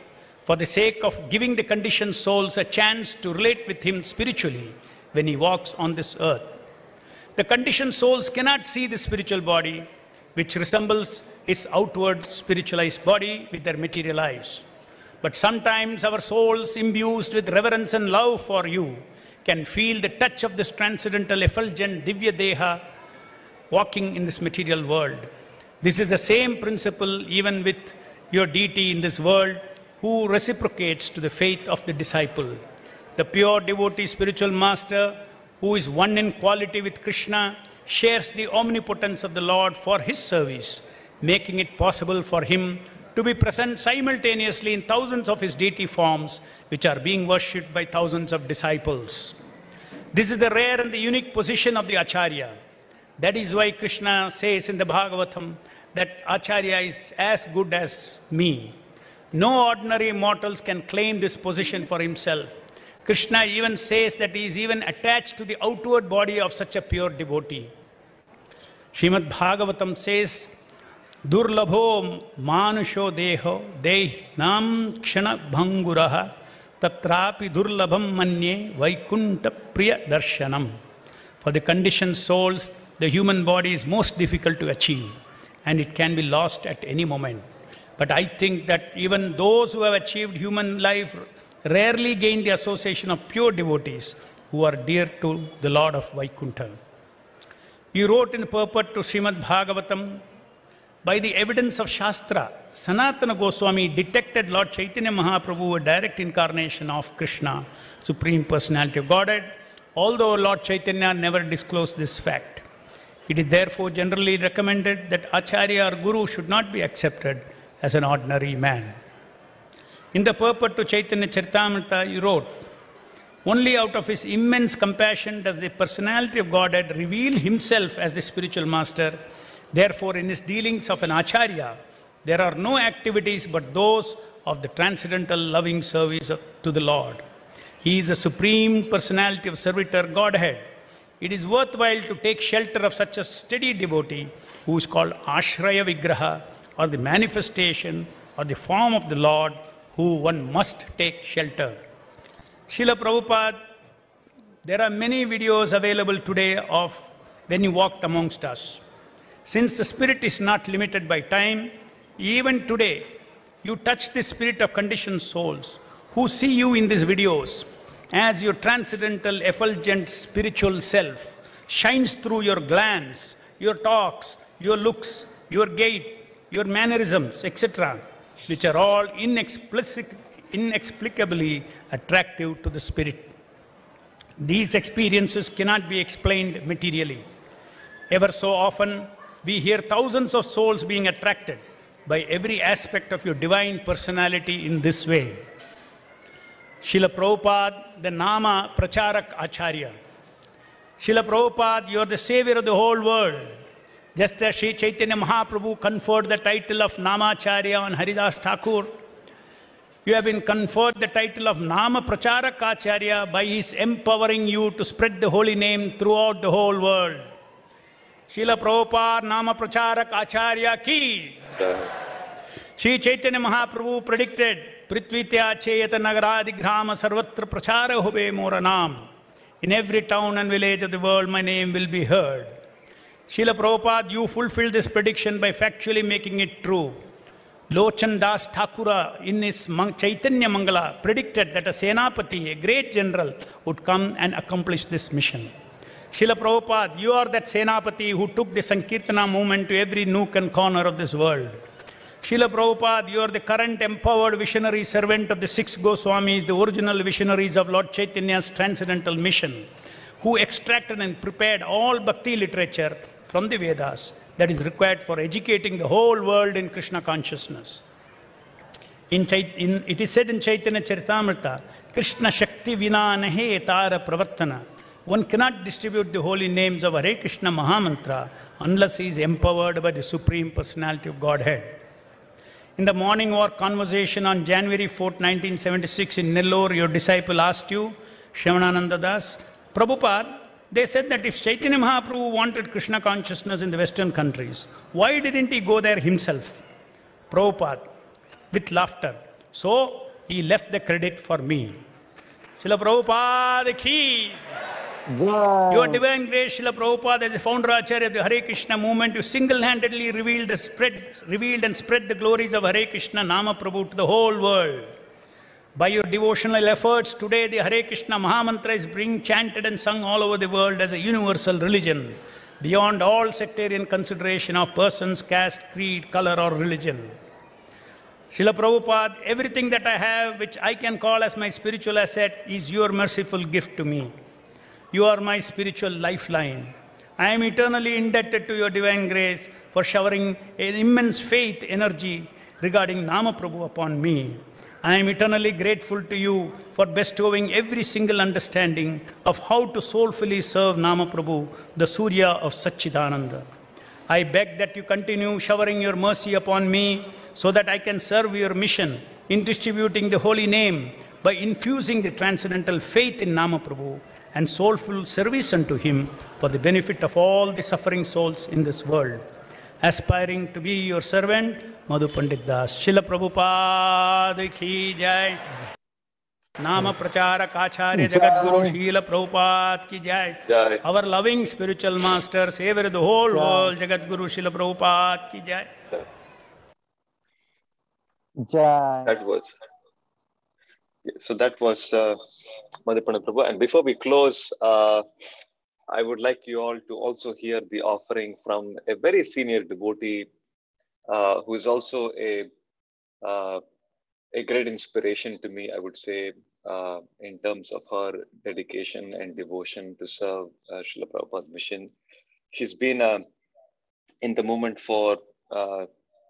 for the sake of giving the conditioned souls a chance to relate with him spiritually when he walks on this earth. The conditioned souls cannot see the spiritual body, which resembles his outward spiritualized body with their material eyes. But sometimes our souls, imbued with reverence and love for you, can feel the touch of this transcendental effulgent Divya Deha walking in this material world. This is the same principle even with your deity in this world, who reciprocates to the faith of the disciple. The pure devotee spiritual master, who is one in quality with Krishna, shares the omnipotence of the Lord for his service, making it possible for him to be present simultaneously in thousands of his deity forms, which are being worshipped by thousands of disciples. This is the rare and the unique position of the Acharya. That is why Krishna says in the Bhagavatam that Acharya is as good as me. No ordinary mortals can claim this position for himself. Krishna even says that he is even attached to the outward body of such a pure devotee. Srimad Bhagavatam says, Durlabho manusho deho dehnam kshana bhanguraha tatrapi durlabham manye vaikunta priya darshanam. For the conditioned souls, the human body is most difficult to achieve, and it can be lost at any moment. But I think that even those who have achieved human life rarely gain the association of pure devotees who are dear to the Lord of Vaikuntha. He wrote in purport to Srimad Bhagavatam, by the evidence of Shastra, Sanatana Goswami detected Lord Chaitanya Mahaprabhu, a direct incarnation of Krishna, Supreme Personality of Godhead, although Lord Chaitanya never disclosed this fact. It is therefore generally recommended that Acharya or Guru should not be accepted as an ordinary man. In the purport to Chaitanya Charitamrita, he wrote, only out of his immense compassion does the personality of Godhead reveal himself as the spiritual master. Therefore, in his dealings of an Acharya, there are no activities but those of the transcendental loving service to the Lord. He is the supreme personality of servitor Godhead. It is worthwhile to take shelter of such a steady devotee who is called Ashraya Vigraha, or the manifestation or the form of the Lord, who one must take shelter. Srila Prabhupada, there are many videos available today of when you walked amongst us. Since the spirit is not limited by time, even today, you touch the spirit of conditioned souls who see you in these videos as your transcendental, effulgent spiritual self shines through your glance, your talks, your looks, your gait, your mannerisms, etc., which are all inexplicably attractive to the spirit. These experiences cannot be explained materially. Ever so often, we hear thousands of souls being attracted by every aspect of your divine personality in this way. Srila Prabhupada, the Nama Pracharak Acharya. Srila Prabhupada, you are the savior of the whole world. Just as Sri Chaitanya Mahaprabhu conferred the title of Namacharya on Haridas Thakur, you have been conferred the title of Nama Pracharak Acharya by his empowering you to spread the holy name throughout the whole world. Srila Prabhupada Nama Pracharak Acharya ki. Sri Chaitanya Mahaprabhu predicted, Prithvitya Cheyata Nagaradi Grama Sarvatra Prachara Hobe Moranam. In every town and village of the world, my name will be heard. Srila Prabhupada, you fulfilled this prediction by factually making it true. Lochan Das Thakura in his Chaitanya Mangala predicted that a Senapati, a great general, would come and accomplish this mission. Srila Prabhupada, you are that Senapati who took the Sankirtana movement to every nook and corner of this world. Srila Prabhupada, you are the current empowered visionary servant of the 6 Goswamis, the original visionaries of Lord Chaitanya's transcendental mission, who extracted and prepared all bhakti literature from the Vedas that is required for educating the whole world in Krishna consciousness. It is said in Chaitanya Charitamrita, Krishna Shakti Vina Nahe Tara Pravartana. One cannot distribute the holy names of Hare Krishna Mahamantra unless he is empowered by the Supreme Personality of Godhead. In the morning walk conversation on January 4, 1976 in Nellore, your disciple asked you, Shravanananda Das, Prabhupada, they said that if Chaitanya Mahaprabhu wanted Krishna consciousness in the Western countries, why didn't he go there himself? Prabhupada, with laughter. So he left the credit for me. Srila Prabhupada ki. Your divine grace, Srila Prabhupada, as the founder Acharya of the Hare Krishna movement, you single-handedly revealed and spread the glories of Hare Krishna Nama Prabhu to the whole world. By your devotional efforts, today the Hare Krishna Mahamantra is being chanted and sung all over the world as a universal religion, beyond all sectarian consideration of persons, caste, creed, color, or religion. Srila Prabhupada, everything that I have, which I can call as my spiritual asset, is your merciful gift to me. You are my spiritual lifeline. I am eternally indebted to your divine grace for showering an immense faith energy regarding Nama Prabhu upon me. I am eternally grateful to you for bestowing every single understanding of how to soulfully serve Nama Prabhu, the Surya of Satchidananda. I beg that you continue showering your mercy upon me so that I can serve your mission in distributing the holy name by infusing the transcendental faith in Nama Prabhu and soulful service unto him for the benefit of all the suffering souls in this world. Aspiring to be your servant, Madhu Pandit Das. Srila Prabhupada ki jai. Nama Pracharak Acharya Jagadguru Srila Prabhupada ki jai. Our loving spiritual master, savior of the whole world, Jagadguru Srila Prabhupada ki jai. That was Madhu Pandit Prabhu. And before we close, I would like you all to also hear the offering from a very senior devotee who is also a great inspiration to me, I would say, in terms of her dedication and devotion to serve Srila Prabhupada's mission. She's been in the movement for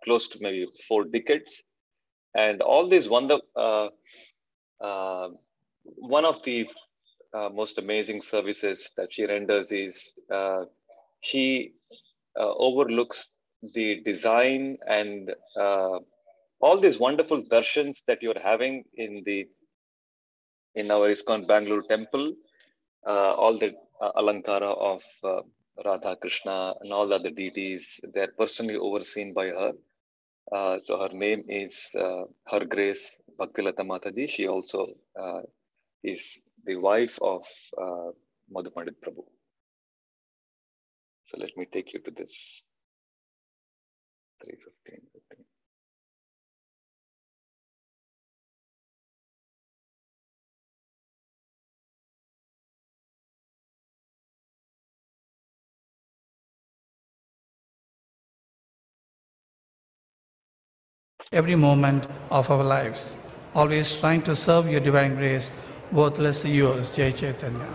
close to maybe 4 decades. And all these one of the most amazing services that she renders is she overlooks the design and all these wonderful darshans that you're having in our ISKCON Bangalore temple, all the alankara of Radha Krishna and all the other deities, they're personally overseen by her. So her name is Her Grace Bhaktilata Mataji. She also is the wife of Madhu Pandit Prabhu. So let me take you to this 3:15. every moment of our lives, always trying to serve your divine grace, worthless yours, Jai Chaitanya.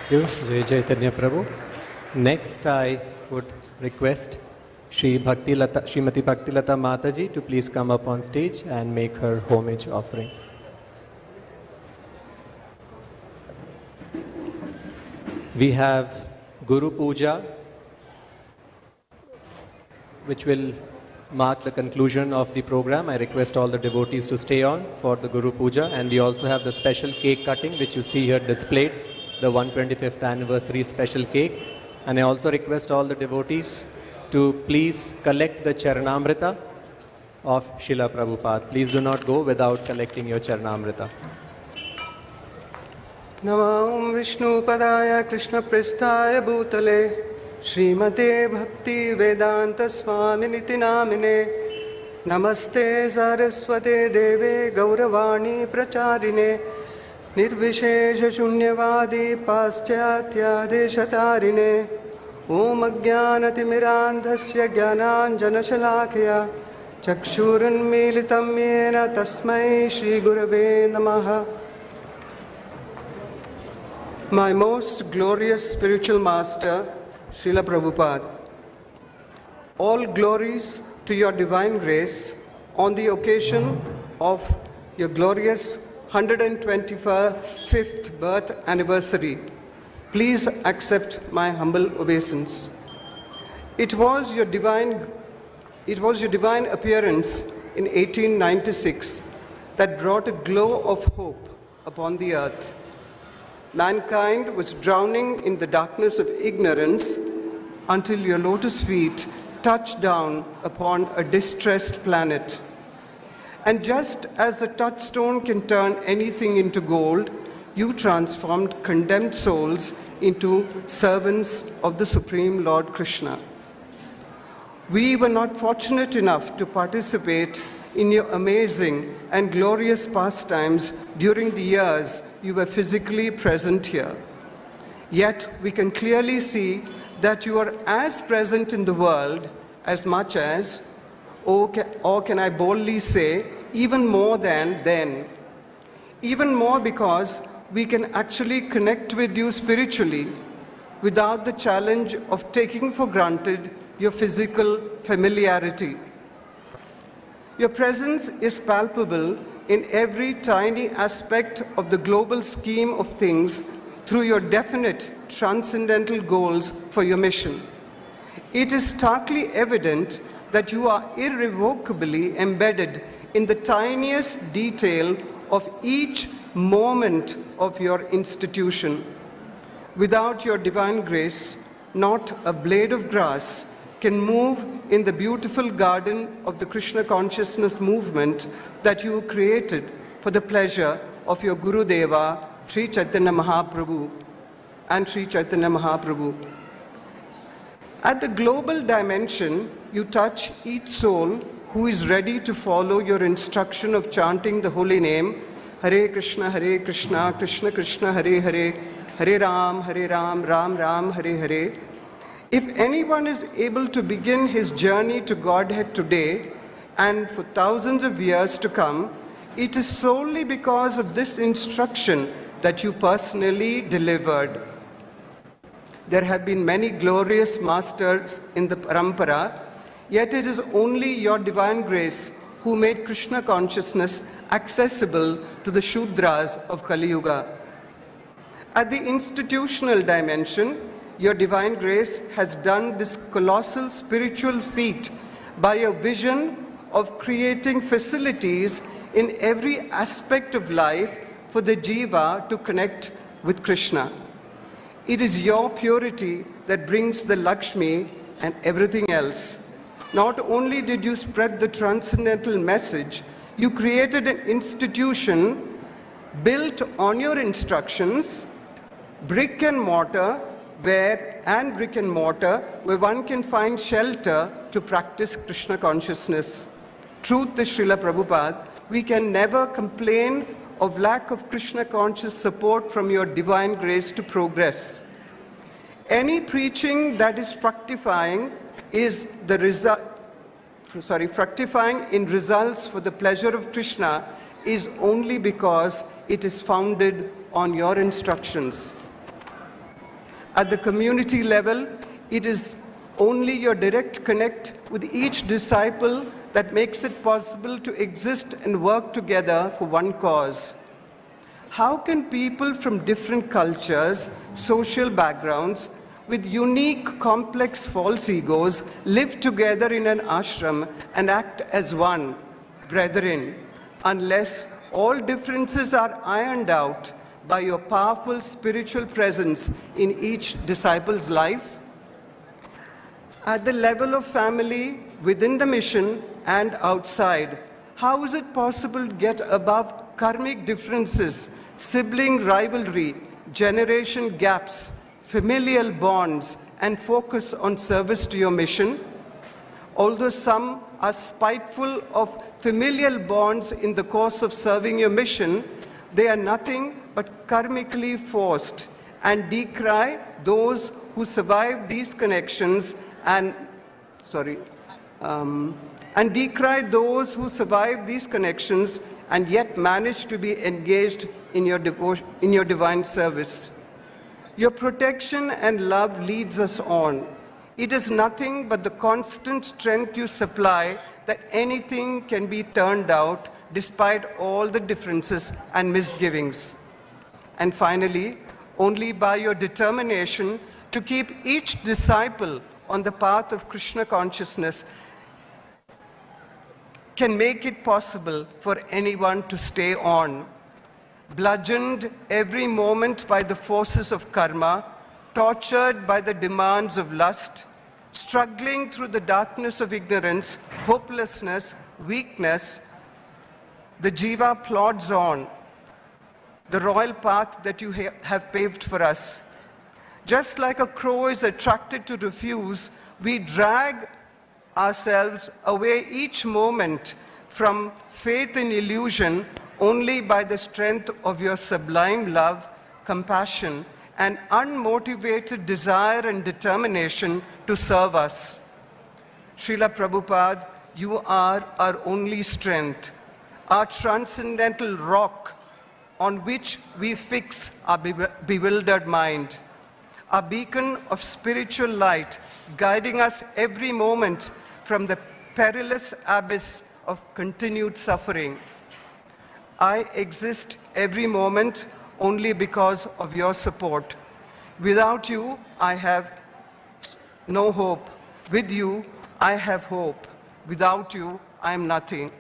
Thank you, Jai Chaitanya Prabhu. Next, I would request Srimati Bhaktilata Mataji to please come up on stage and make her homage offering. We have Guru Puja, which will mark the conclusion of the program. I request all the devotees to stay on for the Guru Puja, and we also have the special cake cutting, which you see here displayed, the 125th anniversary special cake. And I also request all the devotees to please collect the Charanamrita of Srila Prabhupada. Please do not go without collecting your Charanamrita. Namam Vishnu Padaya Krishna Prasthaya Bhutale Srimate Bhakti Vedanta Swami Niti Namine Namaste Saraswate Deve Gauravani Pracharine Nirvishesha Shunyavadi Paschatya Deshatarine Om Ajnanatimirandhasya Jnananjana Shalakya Chakshurunmilitam Yena Tasmai Shri Gurave Namaha. My most glorious spiritual master, Srila Prabhupada, all glories to your divine grace on the occasion of your glorious 125th birth anniversary. Please accept my humble obeisance. It was your divine appearance in 1896 that brought a glow of hope upon the earth. Mankind was drowning in the darkness of ignorance until your lotus feet touched down upon a distressed planet. And just as the touchstone can turn anything into gold, you transformed condemned souls into servants of the Supreme Lord Krishna. We were not fortunate enough to participate in your amazing and glorious pastimes during the years you were physically present here. Yet we can clearly see that you are as present in the world as much as, or can I boldly say, even more than then. Even more because we can actually connect with you spiritually without the challenge of taking for granted your physical familiarity. Your presence is palpable in every tiny aspect of the global scheme of things through your definite transcendental goals for your mission. It is starkly evident that you are irrevocably embedded in the tiniest detail of each moment of your institution. Without your divine grace, not a blade of grass can move in the beautiful garden of the Krishna consciousness movement that you created for the pleasure of your Guru Deva, Sri Chaitanya Mahaprabhu and Sri Chaitanya Mahaprabhu. At the global dimension, you touch each soul who is ready to follow your instruction of chanting the holy name, Hare Krishna, Krishna Krishna, Hare Hare, Hare Ram, Ram Ram, Hare Hare. If anyone is able to begin his journey to Godhead today and for thousands of years to come, it is solely because of this instruction that you personally delivered. There have been many glorious masters in the parampara, yet it is only your divine grace who made Krishna consciousness accessible to the Shudras of Kali Yuga. At the institutional dimension, your divine grace has done this colossal spiritual feat by a vision of creating facilities in every aspect of life for the jiva to connect with Krishna. It is your purity that brings the Lakshmi and everything else. Not only did you spread the transcendental message, you created an institution built on your instructions, brick and mortar, where one can find shelter to practice Krishna consciousness. Truth is, Srila Prabhupada, we can never complain of lack of Krishna conscious support from your divine grace to progress. Any preaching that is fructifying is the result fructifying in results for the pleasure of Krishna is only because it is founded on your instructions. At the community level, it is only your direct connect with each disciple that makes it possible to exist and work together for one cause. How can people from different cultures, social backgrounds, with unique, complex, false egos live together in an ashram and act as one, brethren, unless all differences are ironed out by your powerful spiritual presence in each disciple's life? At the level of family, within the mission and outside, how is it possible to get above karmic differences, sibling rivalry, generation gaps, familial bonds, and focus on service to your mission? Although some are spiteful of familial bonds in the course of serving your mission, they are nothing but karmically forced and decry those who survive these connections and yet manage to be engaged in your divine service. Your protection and love leads us on. It is nothing but the constant strength you supply that anything can be turned out despite all the differences and misgivings. And finally, only by your determination to keep each disciple on the path of Krishna consciousness can make it possible for anyone to stay on. Bludgeoned every moment by the forces of karma, tortured by the demands of lust, struggling through the darkness of ignorance, hopelessness, weakness, the jiva plods on the royal path that you have paved for us. Just like a crow is attracted to refuse, we drag ourselves away each moment from faith in illusion only by the strength of your sublime love, compassion, and unmotivated desire and determination to serve us. Srila Prabhupada, you are our only strength, our transcendental rock on which we fix our bewildered mind, a beacon of spiritual light guiding us every moment from the perilous abyss of continued suffering. I exist every moment only because of your support. Without you, I have no hope. With you, I have hope. Without you, I am nothing.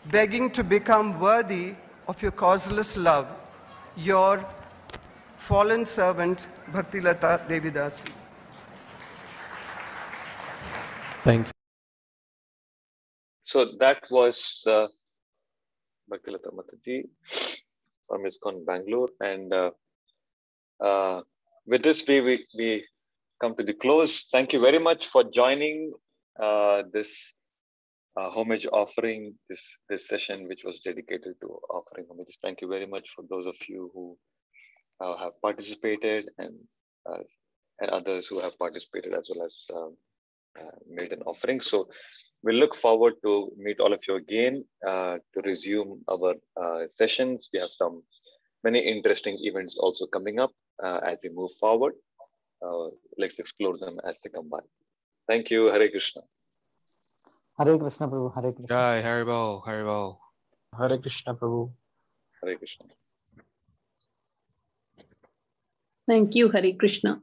Begging to become worthy of your causeless love, your fallen servant, Bhaktilata Devidasi. Thank you. So that was Bhaktilata Mataji from ISKCON Bangalore. And with this, we come to the close. Thank you very much for joining this homage offering, this session, which was dedicated to offering homages. Thank you very much for those of you who have participated and others who have participated as well as made an offering. So we look forward to meet all of you again to resume our sessions. We have many interesting events also coming up as we move forward. Let's explore them as they come by. Thank you. Hare Krishna. Hare Krishna, Prabhu. Hare Krishna. Jai, Haribol, Haribol. Hare Krishna, Prabhu. Hare Krishna. Thank you, Hare Krishna.